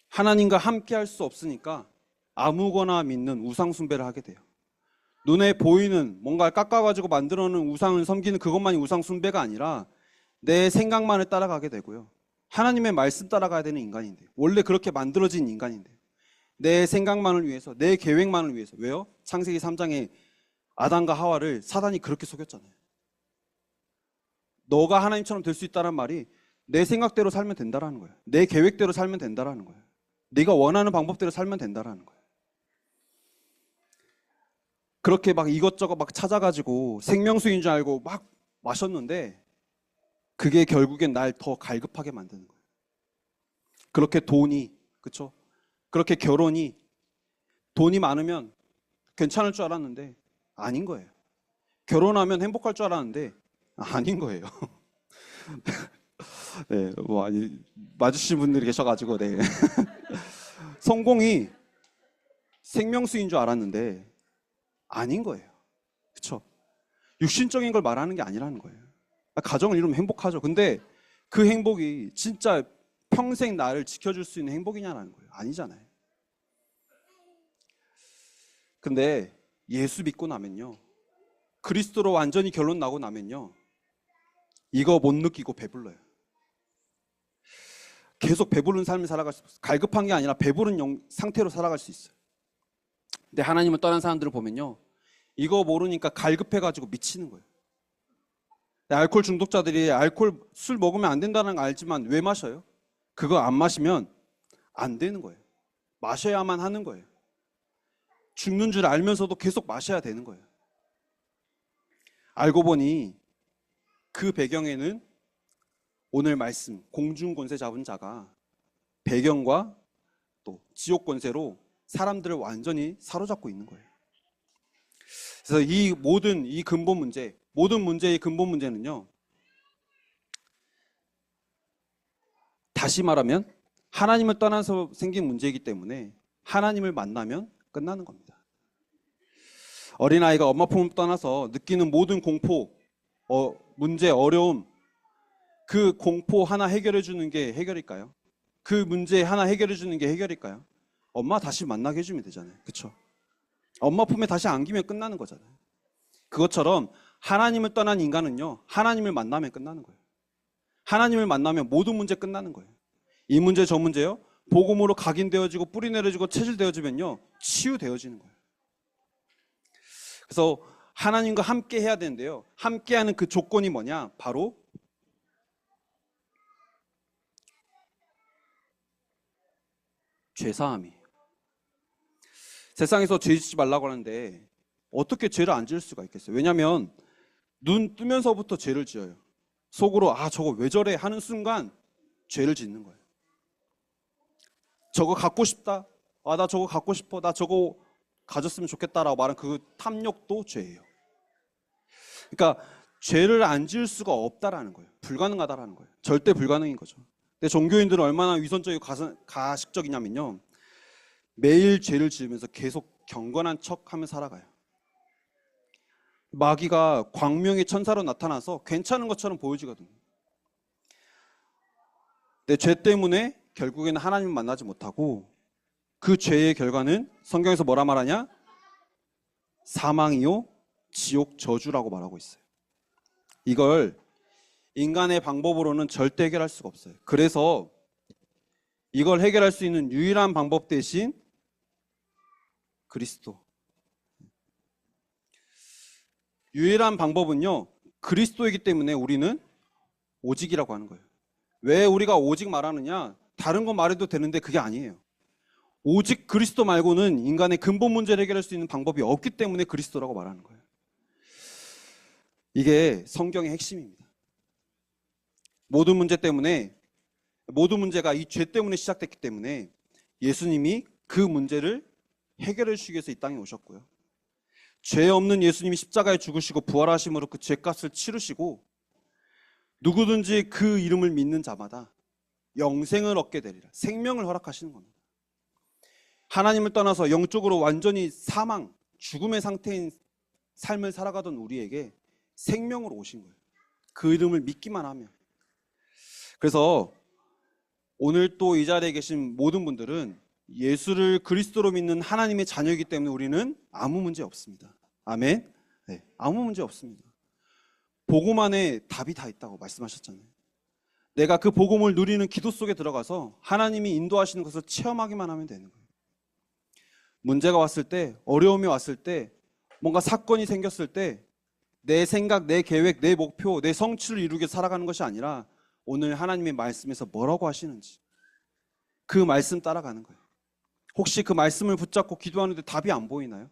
하나님과 함께 할 수 없으니까 아무거나 믿는 우상 숭배를 하게 돼요. 눈에 보이는 뭔가를 깎아가지고 만들어 놓은 우상을 섬기는 그것만이 우상 숭배가 아니라 내 생각만을 따라가게 되고요. 하나님의 말씀 따라가야 되는 인간인데, 원래 그렇게 만들어진 인간인데, 내 생각만을 위해서, 내 계획만을 위해서. 왜요? 창세기 3장에 아담과 하와를 사단이 그렇게 속였잖아요. 너가 하나님처럼 될 수 있다는 말이 내 생각대로 살면 된다라는 거예요. 내 계획대로 살면 된다라는 거예요. 네가 원하는 방법대로 살면 된다라는 거예요. 그렇게 막 이것저것 막 찾아가지고 생명수인 줄 알고 막 마셨는데 그게 결국엔 날 더 갈급하게 만드는 거예요. 그렇게 돈이, 그렇죠? 그렇게 결혼이, 돈이 많으면 괜찮을 줄 알았는데 아닌 거예요. 결혼하면 행복할 줄 알았는데 아닌 거예요. 네, 뭐 아니 맞으신 분들이 계셔가지고 네. 성공이 생명수인 줄 알았는데 아닌 거예요. 그렇죠? 육신적인 걸 말하는 게 아니라는 거예요. 가정을 이루면 행복하죠. 근데 그 행복이 진짜 평생 나를 지켜줄 수 있는 행복이냐라는 거예요. 아니잖아요. 근데 예수 믿고 나면요, 그리스도로 완전히 결론 나고 나면요, 이거 못 느끼고 배불러요. 계속 배부른 삶을 살아갈 수 있어요. 갈급한 게 아니라 배부른 상태로 살아갈 수 있어요. 근데 하나님을 떠난 사람들을 보면요, 이거 모르니까 갈급해가지고 미치는 거예요. 알코올 중독자들이 술 먹으면 안 된다는 거 알지만 왜 마셔요? 그거 안 마시면 안 되는 거예요. 마셔야만 하는 거예요. 죽는 줄 알면서도 계속 마셔야 되는 거예요. 알고 보니 그 배경에는 오늘 말씀 공중 권세 잡은 자가 배경과 또 지옥 권세로 사람들을 완전히 사로잡고 있는 거예요. 그래서 이 모든 문제의 근본 문제는요, 다시 말하면 하나님을 떠나서 생긴 문제이기 때문에 하나님을 만나면 끝나는 겁니다. 어린아이가 엄마 품을 떠나서 느끼는 모든 공포, 문제, 어려움, 그 공포 하나 해결해 주는 게 해결일까요? 그 문제 하나 해결해 주는 게 해결일까요? 엄마 다시 만나게 해주면 되잖아요. 그렇죠? 엄마 품에 다시 안기면 끝나는 거잖아요. 그것처럼 하나님을 떠난 인간은요, 하나님을 만나면 끝나는 거예요. 하나님을 만나면 모든 문제 끝나는 거예요. 이 문제 저 문제요, 복음으로 각인되어지고 뿌리 내려지고 체질되어지면요, 치유되어지는 거예요. 그래서 하나님과 함께 해야 되는데요, 함께하는 그 조건이 뭐냐? 바로 죄사함이에요. 세상에서 죄 짓지 말라고 하는데 어떻게 죄를 안 지을 수가 있겠어요? 왜냐하면 눈 뜨면서부터 죄를 지어요. 속으로 저거 왜 저래 하는 순간 죄를 짓는 거예요. 저거 갖고 싶다, 나 저거 갖고 싶어, 나 저거 가졌으면 좋겠다라고 말하는 그 탐욕도 죄예요. 그러니까 죄를 안 지을 수가 없다라는 거예요. 불가능하다라는 거예요. 절대 불가능인 거죠. 근데 종교인들은 얼마나 위선적이고 가식적이냐면요, 매일 죄를 지으면서 계속 경건한 척하며 살아가요. 마귀가 광명의 천사로 나타나서 괜찮은 것처럼 보여지거든요. 근데 죄 때문에 결국에는 하나님을 만나지 못하고 그 죄의 결과는 성경에서 뭐라 말하냐? 사망이요 지옥 저주라고 말하고 있어요. 이걸 인간의 방법으로는 절대 해결할 수가 없어요. 그래서 이걸 해결할 수 있는 유일한 방법 대신 그리스도. 유일한 방법은요, 그리스도이기 때문에 우리는 오직이라고 하는 거예요. 왜 우리가 오직 말하느냐? 다른 거 말해도 되는데 그게 아니에요. 오직 그리스도 말고는 인간의 근본 문제를 해결할 수 있는 방법이 없기 때문에 그리스도라고 말하는 거예요. 이게 성경의 핵심입니다. 모든 문제가 이 죄 때문에 시작됐기 때문에 예수님이 그 문제를 해결해 주시기 위해서 이 땅에 오셨고요. 죄 없는 예수님이 십자가에 죽으시고 부활하심으로 그 죄값을 치르시고 누구든지 그 이름을 믿는 자마다 영생을 얻게 되리라. 생명을 허락하시는 겁니다. 하나님을 떠나서 영적으로 완전히 사망, 죽음의 상태인 삶을 살아가던 우리에게 생명으로 오신 거예요. 그 이름을 믿기만 하면. 그래서 오늘 또 이 자리에 계신 모든 분들은 예수를 그리스도로 믿는 하나님의 자녀이기 때문에 우리는 아무 문제 없습니다. 아멘. 네, 아무 문제 없습니다. 복음 안에 답이 다 있다고 말씀하셨잖아요. 내가 그 복음을 누리는 기도 속에 들어가서 하나님이 인도하시는 것을 체험하기만 하면 되는 거예요. 문제가 왔을 때, 어려움이 왔을 때, 뭔가 사건이 생겼을 때 내 생각, 내 계획, 내 목표, 내 성취를 이루게 살아가는 것이 아니라 오늘 하나님의 말씀에서 뭐라고 하시는지 그 말씀 따라가는 거예요. 혹시 그 말씀을 붙잡고 기도하는데 답이 안 보이나요?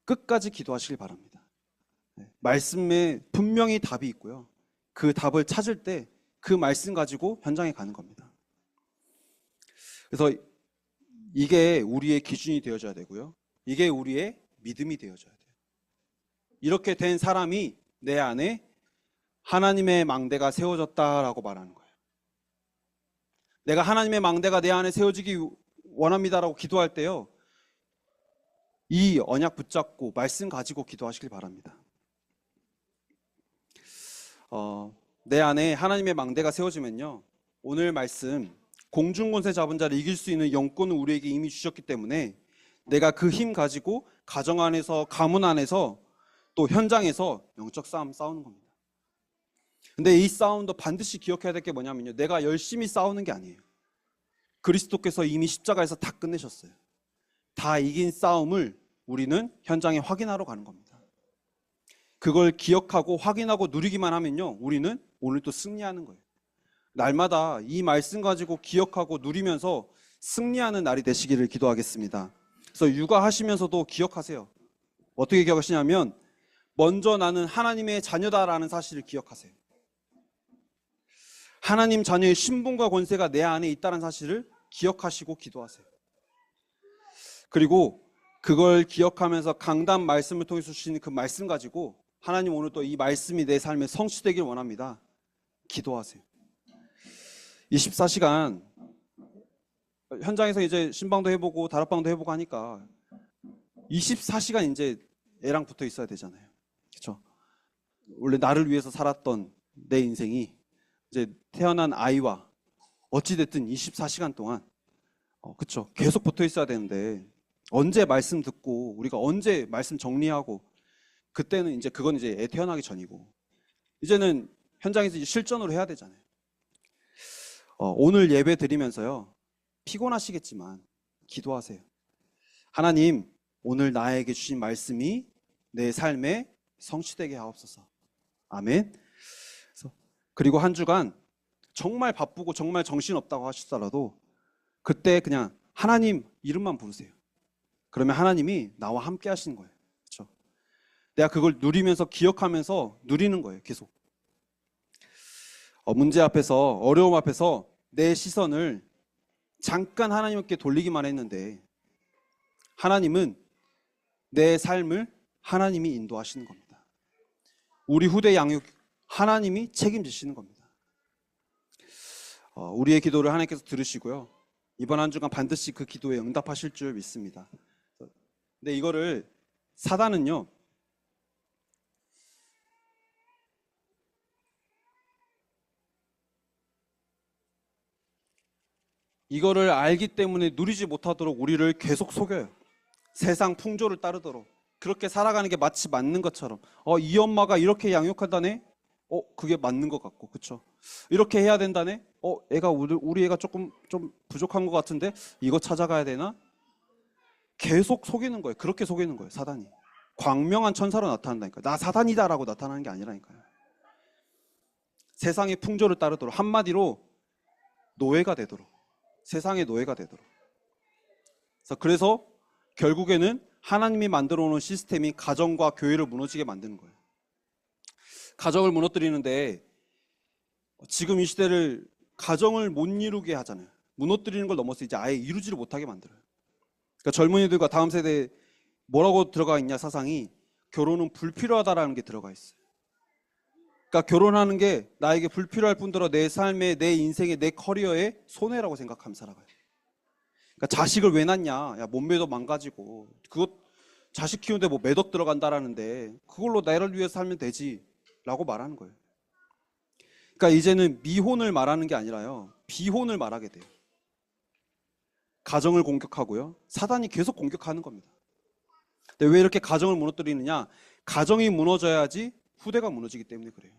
끝까지 기도하시길 바랍니다. 말씀에 분명히 답이 있고요. 그 답을 찾을 때 그 말씀 가지고 현장에 가는 겁니다. 그래서 이게 우리의 기준이 되어져야 되고요. 이게 우리의 믿음이 되어져야 돼요. 이렇게 된 사람이 내 안에 하나님의 망대가 세워졌다라고 말하는 거예요. 내가 하나님의 망대가 내 안에 세워지기 원합니다라고 기도할 때요. 이 언약 붙잡고 말씀 가지고 기도하시길 바랍니다. 내 안에 하나님의 망대가 세워지면요. 오늘 말씀 공중권세 잡은 자를 이길 수 있는 영권을 우리에게 이미 주셨기 때문에 내가 그 힘 가지고 가정 안에서, 가문 안에서, 또 현장에서 영적 싸움 싸우는 겁니다. 근데 이 싸움도 반드시 기억해야 될 게 뭐냐면요. 내가 열심히 싸우는 게 아니에요. 그리스도께서 이미 십자가에서 다 끝내셨어요. 다 이긴 싸움을 우리는 현장에 확인하러 가는 겁니다. 그걸 기억하고 확인하고 누리기만 하면요. 우리는 오늘 또 승리하는 거예요. 날마다 이 말씀 가지고 기억하고 누리면서 승리하는 날이 되시기를 기도하겠습니다. 그래서 육아하시면서도 기억하세요. 어떻게 기억하시냐면 먼저 나는 하나님의 자녀다라는 사실을 기억하세요. 하나님 자녀의 신분과 권세가 내 안에 있다는 사실을 기억하시고 기도하세요. 그리고 그걸 기억하면서 강단 말씀을 통해서 주시는 그 말씀 가지고 하나님 오늘 또 이 말씀이 내 삶에 성취되길 원합니다. 기도하세요. 24시간 현장에서 이제 신방도 해보고 다락방도 해보고 하니까 24시간 이제 애랑 붙어 있어야 되잖아요. 그렇죠? 원래 나를 위해서 살았던 내 인생이 이제 태어난 아이와 어찌됐든 24시간 동안 그렇죠? 계속 붙어 있어야 되는데 언제 말씀 듣고 우리가 언제 말씀 정리하고 그때는 이제 그건 이제 애 태어나기 전이고 이제는 현장에서 이제 실전으로 해야 되잖아요. 오늘 예배 드리면서요. 피곤하시겠지만 기도하세요. 하나님, 오늘 나에게 주신 말씀이 내 삶에 성취되게 하옵소서. 아멘. 그리고 한 주간 정말 바쁘고 정말 정신없다고 하시더라도 그때 그냥 하나님 이름만 부르세요. 그러면 하나님이 나와 함께 하시는 거예요. 그렇죠? 내가 그걸 누리면서 기억하면서 누리는 거예요. 계속. 문제 앞에서 어려움 앞에서 내 시선을 잠깐 하나님께 돌리기만 했는데 하나님은 내 삶을 하나님이 인도하시는 겁니다. 우리 후대 양육 하나님이 책임지시는 겁니다. 우리의 기도를 하나님께서 들으시고요. 이번 한 주간 반드시 그 기도에 응답하실 줄 믿습니다. 근데 이거를 사단은요. 이거를 알기 때문에 누리지 못하도록 우리를 계속 속여요. 세상 풍조를 따르도록. 그렇게 살아가는 게 마치 맞는 것처럼. 이 엄마가 이렇게 양육한다네? 그게 맞는 것 같고, 그쵸? 이렇게 해야 된다네? 애가, 우리 애가 조금 좀 부족한 것 같은데? 이거 찾아가야 되나? 계속 속이는 거예요. 그렇게 속이는 거예요, 사단이. 광명한 천사로 나타난다니까요. 나 사단이다라고 나타나는 게 아니라니까요. 세상의 풍조를 따르도록. 한마디로 노예가 되도록. 세상의 노예가 되도록. 그래서 결국에는 하나님이 만들어 놓은 시스템이 가정과 교회를 무너지게 만드는 거예요. 가정을 무너뜨리는데 지금 이 시대를 가정을 못 이루게 하잖아요. 무너뜨리는 걸 넘어서 이제 아예 이루지를 못하게 만들어요. 그러니까 젊은이들과 다음 세대에 뭐라고 들어가 있냐, 사상이 결혼은 불필요하다라는 게 들어가 있어요. 그러니까 결혼하는 게 나에게 불필요할 뿐더러 내 삶에, 내 인생에, 내 커리어에 손해라고 생각하며 살아가요. 그러니까 자식을 왜 낳냐? 야, 몸매도 망가지고 그것 자식 키우는데 뭐 매덕 들어간다라는데 그걸로 나를 위해서 살면 되지라고 말하는 거예요. 그러니까 이제는 미혼을 말하는 게 아니라요, 비혼을 말하게 돼요. 가정을 공격하고요, 사단이 계속 공격하는 겁니다. 근데 왜 이렇게 가정을 무너뜨리느냐? 가정이 무너져야지 후대가 무너지기 때문에 그래요.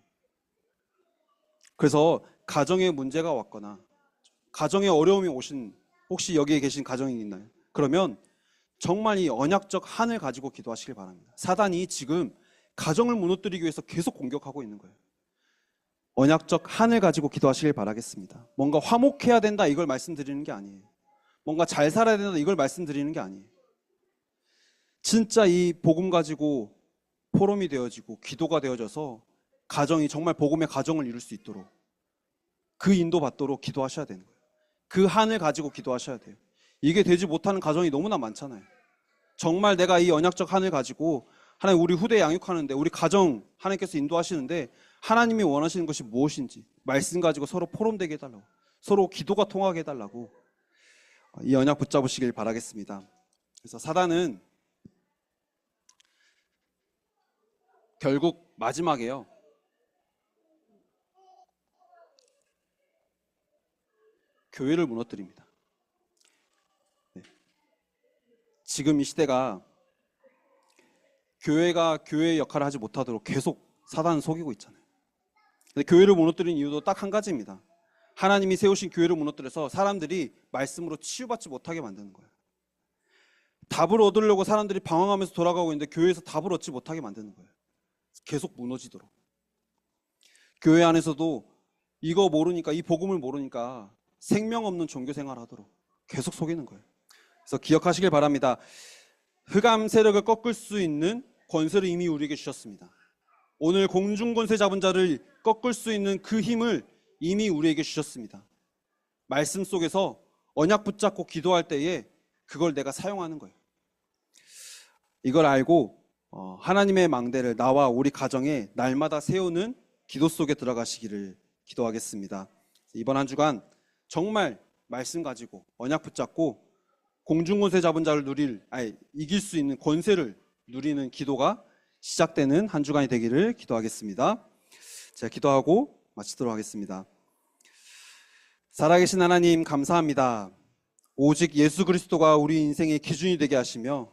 그래서 가정에 문제가 왔거나 가정에 어려움이 오신, 혹시 여기에 계신 가정이 있나요? 그러면 정말 이 언약적 한을 가지고 기도하시길 바랍니다. 사단이 지금 가정을 무너뜨리기 위해서 계속 공격하고 있는 거예요. 언약적 한을 가지고 기도하시길 바라겠습니다. 뭔가 화목해야 된다 이걸 말씀드리는 게 아니에요. 뭔가 잘 살아야 된다 이걸 말씀드리는 게 아니에요. 진짜 이 복음 가지고 포럼이 되어지고 기도가 되어져서 가정이 정말 복음의 가정을 이룰 수 있도록 그 인도받도록 기도하셔야 되는 거예요. 그 한을 가지고 기도하셔야 돼요. 이게 되지 못하는 가정이 너무나 많잖아요. 정말 내가 이 언약적 한을 가지고 하나님 우리 후대 양육하는데, 우리 가정 하나님께서 인도하시는데 하나님이 원하시는 것이 무엇인지 말씀 가지고 서로 포럼되게 해달라고, 서로 기도가 통하게 해달라고 이 언약 붙잡으시길 바라겠습니다. 그래서 사단은 결국 마지막에요, 교회를 무너뜨립니다. 네. 지금 이 시대가 교회가 교회의 역할을 하지 못하도록 계속 사단은 속이고 있잖아요. 근데 교회를 무너뜨리는 이유도 딱 한 가지입니다. 하나님이 세우신 교회를 무너뜨려서 사람들이 말씀으로 치유받지 못하게 만드는 거예요. 답을 얻으려고 사람들이 방황하면서 돌아가고 있는데 교회에서 답을 얻지 못하게 만드는 거예요. 계속 무너지도록. 교회 안에서도 이거 모르니까, 이 복음을 모르니까 생명 없는 종교 생활을 하도록 계속 속이는 거예요. 그래서 기억하시길 바랍니다. 흑암 세력을 꺾을 수 있는 권세를 이미 우리에게 주셨습니다. 오늘 공중권세 잡은 자를 꺾을 수 있는 그 힘을 이미 우리에게 주셨습니다. 말씀 속에서 언약 붙잡고 기도할 때에 그걸 내가 사용하는 거예요. 이걸 알고 하나님의 망대를 나와 우리 가정에 날마다 세우는 기도 속에 들어가시기를 기도하겠습니다. 이번 한 주간 정말 말씀 가지고 언약 붙잡고 공중권세 잡은 자를 이길 수 있는 권세를 누리는 기도가 시작되는 한 주간이 되기를 기도하겠습니다. 제가 기도하고 마치도록 하겠습니다. 살아계신 하나님 감사합니다. 오직 예수 그리스도가 우리 인생의 기준이 되게 하시며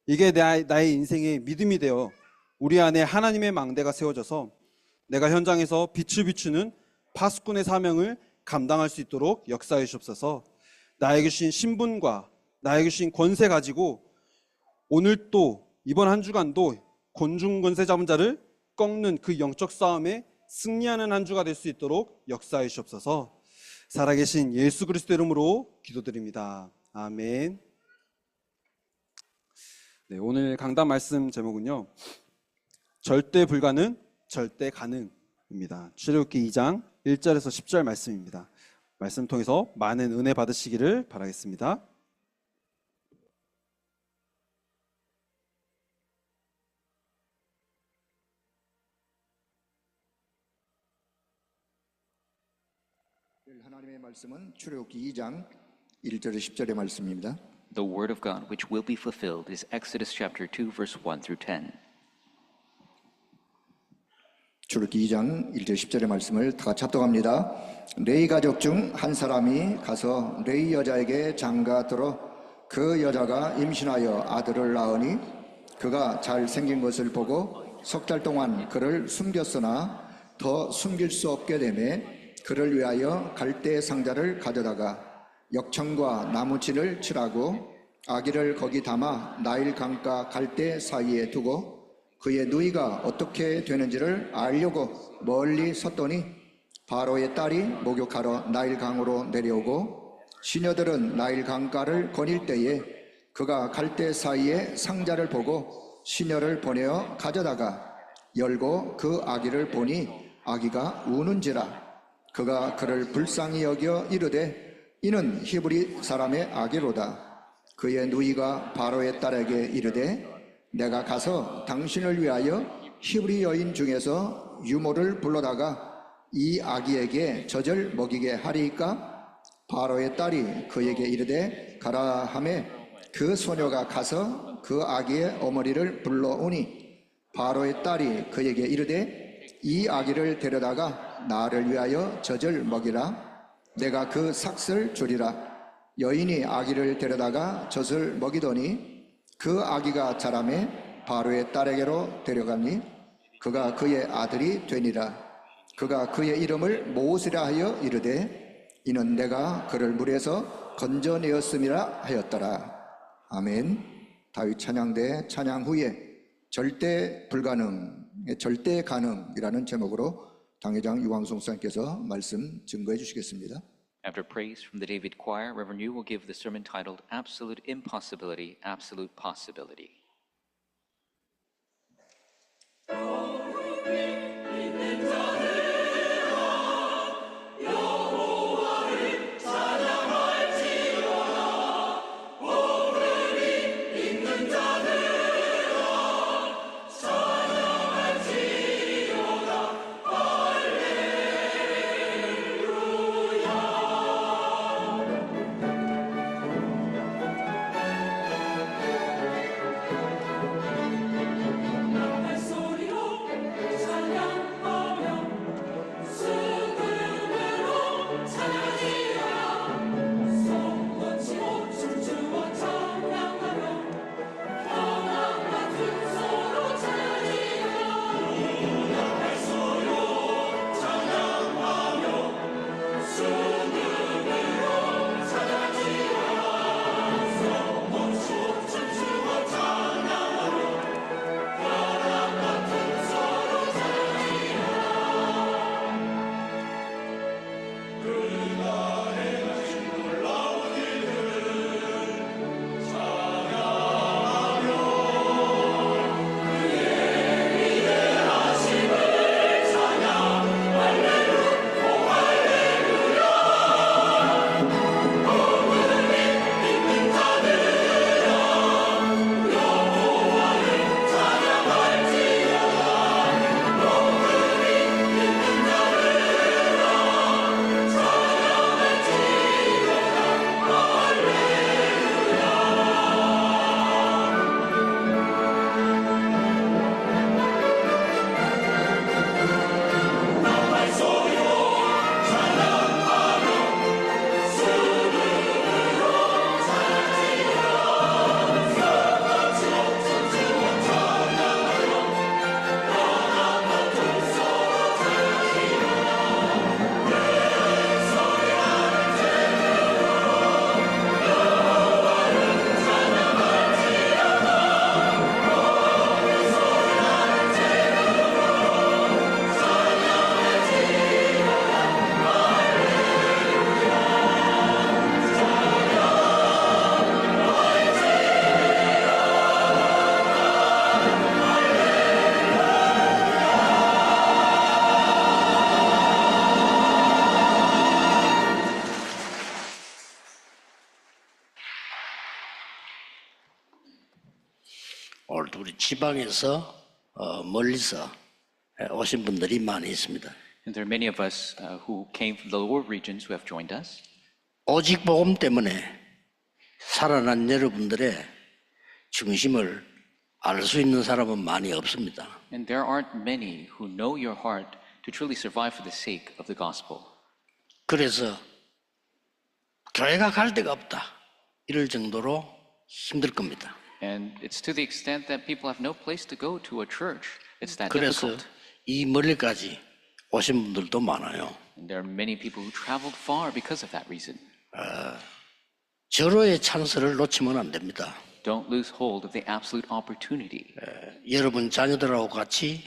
이게 나의 인생의 믿음이 되어 우리 안에 하나님의 망대가 세워져서 내가 현장에서 빛을 비추는 파수꾼의 사명을 감당할 수 있도록 역사해 주옵소서. 나에게 주신 신분과 나에게 주신 권세 가지고 오늘 또 이번 한 주간도 곤중권세 잡은 자를 꺾는 그 영적 싸움에 승리하는 한 주가 될 수 있도록 역사해 주옵소서. 살아계신 예수 그리스도 이름으로 기도드립니다. 아멘. 네, 오늘 강단 말씀 제목은요, 절대 불가능, 절대 가능입니다. 출애굽기 2장 1절에서 10절 말씀입니다. 말씀 통해서 많은 은혜 받으시기를 바라겠습니다. 하나님의 말씀은 출애굽기 2장 1절에 10절의 말씀입니다. The word of God which will be fulfilled is Exodus chapter 2 verse 1 through 10. 출애굽기 2장 1절 10절의 말씀을 다 같이 합독합니다. 레위 가족 중 한 사람이 가서 레위 여자에게 장가 들어 그 여자가 임신하여 아들을 낳으니 그가 잘생긴 것을 보고 석 달 동안 그를 숨겼으나 더 숨길 수 없게 되매 그를 위하여 갈대 상자를 가져다가 역청과 나무칠을 칠하고 아기를 거기 담아 나일 강가 갈대 사이에 두고 그의 누이가 어떻게 되는지를 알려고 멀리 섰더니 바로의 딸이 목욕하러 나일 강으로 내려오고 시녀들은 나일 강가를 거닐 때에 그가 갈대 사이에 상자를 보고 시녀를 보내어 가져다가 열고 그 아기를 보니 아기가 우는지라 그가 그를 불쌍히 여겨 이르되 이는 히브리 사람의 아기로다. 그의 누이가 바로의 딸에게 이르되 내가 가서 당신을 위하여 히브리 여인 중에서 유모를 불러다가 이 아기에게 젖을 먹이게 하리이까? 바로의 딸이 그에게 이르되 가라 하매 그 소녀가 가서 그 아기의 어머니를 불러오니 바로의 딸이 그에게 이르되 이 아기를 데려다가 나를 위하여 젖을 먹이라. 내가 그 삭을 주리라. 여인이 아기를 데려다가 젖을 먹이더니 그 아기가 자라매 바로의 딸에게로 데려가니 그가 그의 아들이 되니라. 그가 그의 이름을 모세라 하여 이르되 이는 내가 그를 물에서 건져내었음이라 하였더라. 아멘. 다윗 찬양대 찬양 후에 절대 불가능, 절대 가능이라는 제목으로 당회장 유광송 목사님께서 말씀 증거해 주시겠습니다. After praise from the David Choir, Reverend Yu will give the sermon titled Absolute Impossibility, Absolute Possibility. 오늘도 우리 지방에서 멀리서 오신 분들이 많이 있습니다. And there are many of us who came from the lower regions who have joined us. 오직 복음 때문에 살아난 여러분들의 중심을 알 수 있는 사람은 많이 없습니다. And there aren't many who know your heart to truly survive for the sake of the gospel. 그래서 교회가 갈 데가 없다 이럴 정도로 힘들 겁니다. And it's to the extent that people have no place to go to a church. It's that 그래서 difficult. 이 멀리까지 오신 분들도 많아요. And there are many people who traveled far because of that reason. 절호의 찬스를 놓치면 안 됩니다. Don't lose hold of the absolute opportunity. 여러분 자녀들하고 같이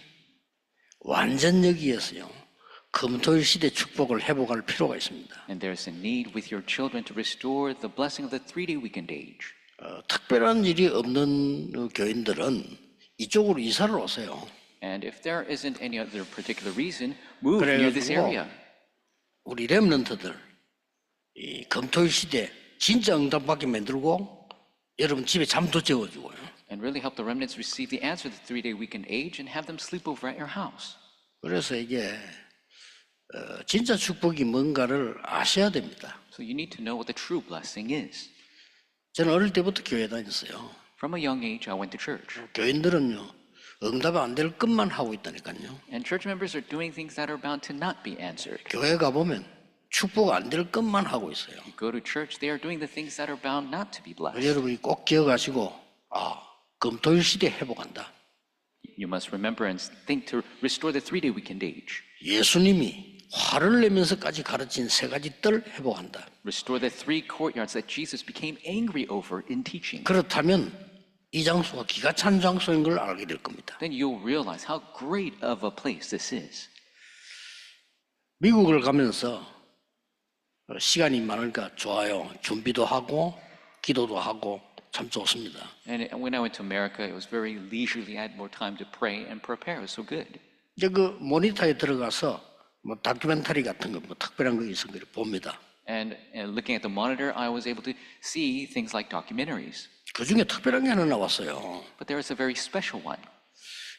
완전 여기에서요 금토일 시대 축복을 회복할 필요가 있습니다. And there's a need with your children to restore the blessing of the 3-day weekend age. 특별한 일이 없는 교인들은 이쪽으로 이사를 오세요. And if there isn't any other particular reason, move near this area. 우리 렘넌트들 이 금토일 시대 진짜 응답받게 만들고 여러분 집에 잠도 재워주고요. And really help the remnants receive the answer to the 3-day weekend age and have them sleep over at your house. 그래서 이게 진짜 축복이 뭔가를 아셔야 됩니다. So you need to know what the true blessing is. 저는 어릴 때부터 교회 다녔어요. From a young age, I went to church. 교인들은요, 응답이 안 될 것만 하고 있다니까요. And church members are doing things that are bound to not be answered. 교회 가보면 축복 안 될 것만 하고 있어요. You go to church, they are doing the things that are bound not to be blessed. 여러분이 꼭 기억하시고, 금토일 시대 회복한다. You must remember and think to restore the 3-day weekend age. 예수님이 화를 내면서까지 가르친 3가지 뜰 회복한다. Restore the 3 courtyards that Jesus became angry over in teaching. 그렇다면 이 장소가 기가 찬 장소인 걸 알게 될 겁니다. Then you'll realize how great of a place this is. 미국을 가면서 시간이 많으니까 좋아요. 준비도 하고 기도도 하고 참 좋습니다. And when I went to America, it was very leisurely. I had more time to pray and prepare. It was so good. 이제 그 모니터에 들어가서 뭐 다큐멘터리 같은 거 뭐 특별한 거 있으면 봅니다. And looking at the monitor, I was able to see things like documentaries. 그 중에 특별한 게 하나 나왔어요. But there was a very special one.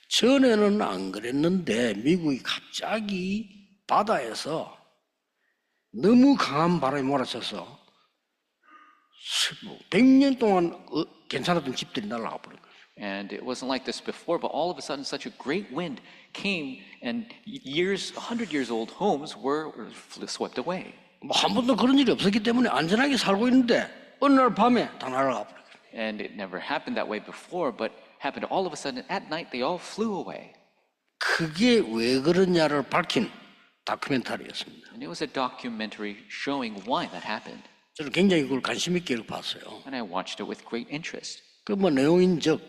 전에는 안 그랬는데 미국이 갑자기 바다에서 너무 강한 바람이 몰아쳐서 100년 동안 괜찮았던 집들이 날아가 버린 거예요. And it wasn't like this before, but all of a sudden such a great wind came and 100 years old homes were swept away. 뭐 한 번도 그런 일이 없었기 때문에 안전하게 살고 있는데 어느 날 밤에 다 날아가 버린 거예요. And it never happened that way before, but happened all of a sudden at night they all flew away. 그게 왜 그러냐를 밝힌 다큐멘터리였습니다. And it was a documentary showing why that happened. 저는 굉장히 그걸 관심 있게 봤어요. And I watched it with great interest. 그 뭐 내용인즉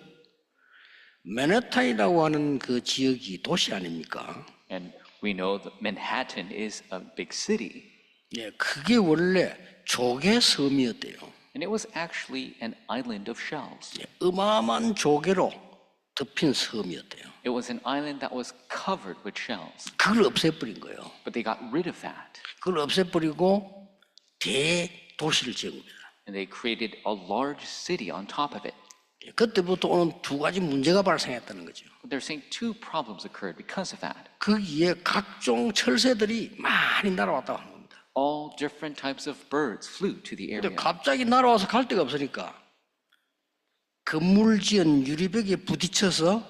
맨해튼이라고 하는 그 지역이 도시 아닙니까? And we know that Manhattan is a big city. 예, 그게 원래 조개 섬이었대요. And it was actually an island of shells. 예, 어마어마한 조개로 덮인 섬이었대요. It was an island that was covered with shells. 그걸 없애버린 거예요. But they got rid of that. 그걸 없애버리고 대도시를 지은 겁니다. And they created a large city on top of it. 예, 그때부터 오는 2가지 문제가 발생했다는 거죠. But they're saying 2 problems occurred because of that. 거기에 각종 철새들이 많이 날아왔다고 하는 겁니다. All different types of birds flew to the 근데 area. 갑자기 날아와서 갈 데가 없으니까 건물 지은 유리벽에 부딪혀서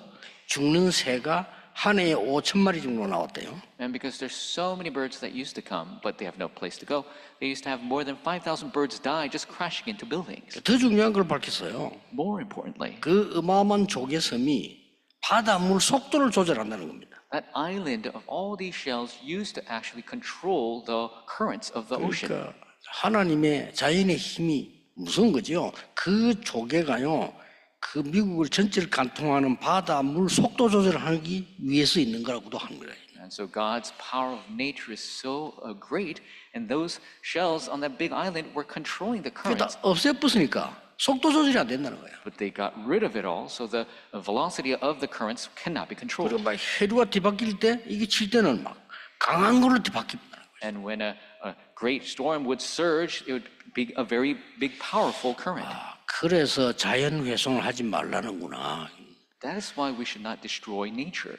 죽는 새가 한 해에 5,000마리 정도 나왔대요. And because there's so many birds that used to come, but they have no place to go, they used to have more than 5,000 birds die just crashing into buildings. 더 중요한 걸 밝혔어요. More importantly, 그 어마어마한 조개섬이 바닷물 속도를 조절한다는 겁니다. that island of all these shells used to actually control the currents of the ocean. 그러니까 하나님의 자연의 힘이 무서운 거죠. 그 조개가요, 그 미국을 전체를 관통하는 바닷물 속도 조절하기 위해서 있는 거라고도 하는 거예요. And so God's power of nature is so great, and those shells on that big island were controlling the 그게 다 currents. 없애버리니까 속도 조절이 안 된다는 거예요. But they got rid of it all, so the velocity of the currents cannot be controlled. 그리고 막 해류가 뒤바뀔 때 이게 칠 때는 막 강한 걸로 뒤바뀐다는 거예요. And when a great storm would surge, it would be a very big, powerful current. 그래서 자연 훼손을 하지 말라는구나. That is why we should not destroy nature.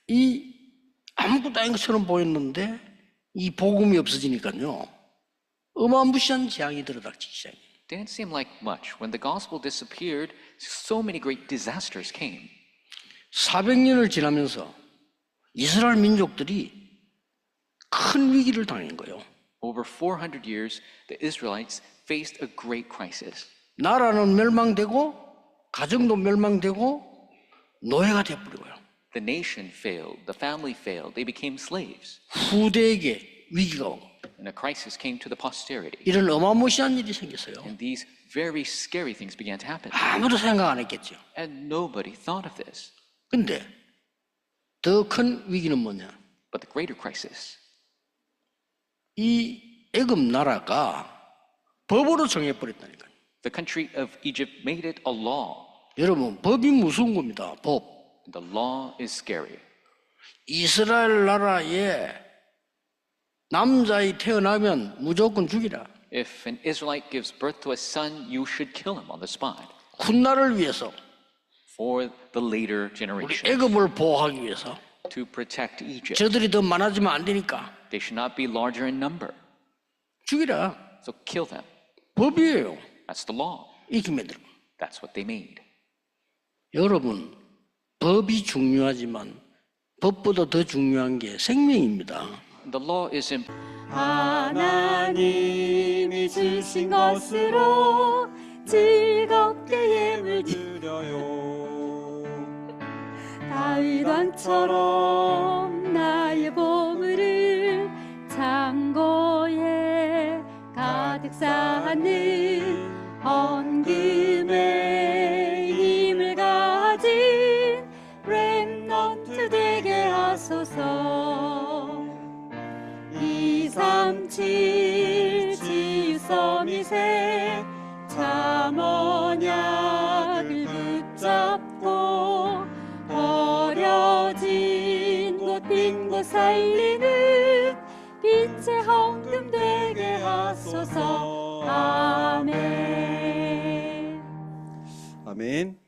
이 아무것도 아닌 것처럼 보였는데 이 복음이 없어지니까요, 어마무시한 재앙이 들어닥치기 시작해요. Didn't seem like much. When the gospel disappeared, so many great disasters came. 400년을 지나면서 이스라엘 민족들이 큰 위기를 당한 거예요. Over 400 years, the Israelites faced a great crisis. 나라는 멸망되고 가정도 멸망되고 노예가 되어버리고요. The nation failed, the family failed, they became slaves. 후대에게 위기가 오고 And a crisis came to the posterity. 이런 어마무시한 일이 생겼어요. And these very scary things began to happen. 아무도 생각 안 했겠죠. And nobody thought of this. 근데 더 큰 위기는 뭐냐? But the greater crisis, 이 애굽 나라가 법으로 정해버렸다니까요. the country of Egypt made it a law. 여러분, 법이 무서운 겁니다. 법. The law is scary. 이스라엘 나라에 남자이 태어나면 무조건 죽이라. If an Israelite gives birth to a son, you should kill him on the spot. 훗날을 위해서, For the later 우리 generation, 애굽을 보호하기 위해서. to protect Egypt. 저들이 더 많아지면 안 되니까 They should not be larger in number. 죽이라. So kill them. 법이에요. That's the law. 이김에 들어. That's what they made. 여러분, 법이 중요하지만 법보다 더 중요한 게 생명입니다. The law is 하나님이 주신 것으로 즐겁게 예물 드려요. 다윗 왕처럼 나의 보물을 창고에 가득 쌓는 헌금의 힘을 가진 렘넌트 되게 하소서. 237 지유서밋에 참 언약을 붙잡고 버려진 곳 빈 곳 살리는 빛의 헌금 되게 하소서. 아멘. 아멘.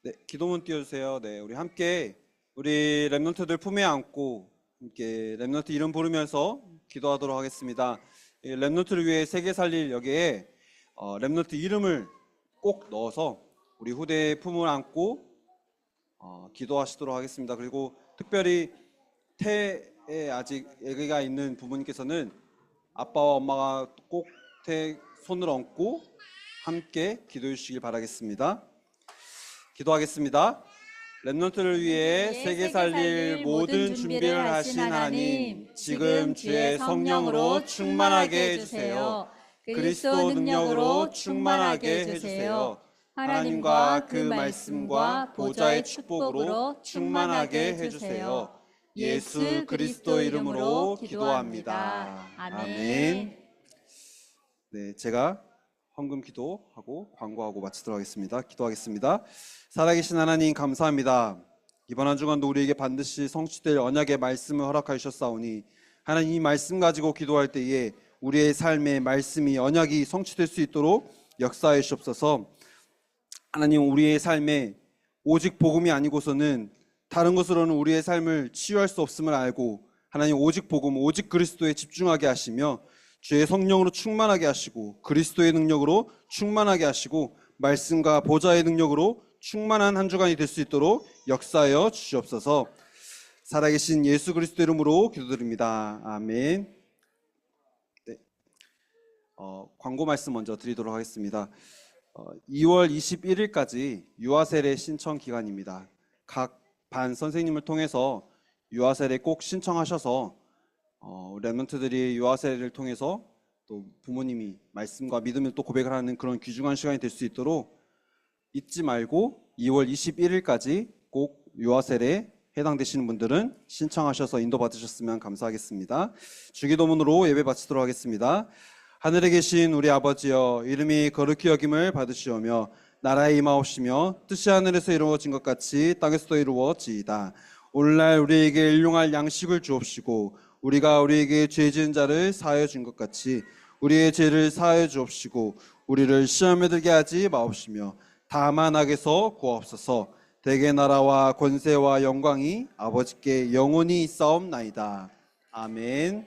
네, 기도문 띄워주세요. 네, 우리 함께 우리 렘넌트들 품에 안고 함께 렘넌트 이름 부르면서 기도하도록 하겠습니다. 이 렘넌트를 위해 세계 살릴 여기에 렘넌트 이름을 꼭 넣어서 우리 후대의 품을 안고 기도하시도록 하겠습니다. 그리고 특별히 태에 아직 아기가 있는 부모님께서는 아빠와 엄마가 꼭 태 손을 얹고 함께 기도해 주시길 바라겠습니다. 기도하겠습니다. 렘넌트를 위해 세계 살릴 모든 준비를 하신 하나님, 지금 주의 성령으로 충만하게 해주세요. 그리스도 능력으로 충만하게 해주세요. 하나님과 그 말씀과 보좌의 축복으로 충만하게 해주세요. 예수 그리스도 이름으로 기도합니다. 아멘. 네, 제가 헌금 기도하고 광고하고 마치도록 하겠습니다. 기도하겠습니다. 살아계신 하나님 감사합니다. 이번 한 주간도 우리에게 반드시 성취될 언약의 말씀을 허락하여 주셨사오니 하나님 이 말씀 가지고 기도할 때에 우리의 삶의 말씀이 언약이 성취될 수 있도록 역사해 주옵소서. 하나님 우리의 삶에 오직 복음이 아니고서는 다른 것으로는 우리의 삶을 치유할 수 없음을 알고 하나님 오직 복음 오직 그리스도에 집중하게 하시며 주의 성령으로 충만하게 하시고 그리스도의 능력으로 충만하게 하시고 말씀과 보좌의 능력으로 충만한 한 주간이 될 수 있도록 역사하여 주시옵소서. 살아계신 예수 그리스도 이름으로 기도드립니다. 아멘. 네. 광고 말씀 먼저 드리도록 하겠습니다. 2월 21일까지 유아세례 신청 기간입니다. 각 반 선생님을 통해서 유아세례 꼭 신청하셔서 렘넌트들이 유아세례를 통해서 또 부모님이 말씀과 믿음을 또 고백을 하는 그런 귀중한 시간이 될 수 있도록 잊지 말고 2월 21일까지 꼭 유아세례에 해당되시는 분들은 신청하셔서 인도받으셨으면 감사하겠습니다. 주기도문으로 예배 바치도록 하겠습니다. 하늘에 계신 우리 아버지여, 이름이 거룩히 여김을 받으시오며 나라에 임하옵시며 뜻이 하늘에서 이루어진 것 같이 땅에서도 이루어지이다. 오늘날 우리에게 일용할 양식을 주옵시고 우리가 우리에게 죄 지은 자를 사하여 준 것 같이 우리의 죄를 사하여 주옵시고 우리를 시험에 들게 하지 마옵시며 다만 악에서 구하옵소서. 대개 나라와 권세와 영광이 아버지께 영원히 있사옵나이다. 아멘.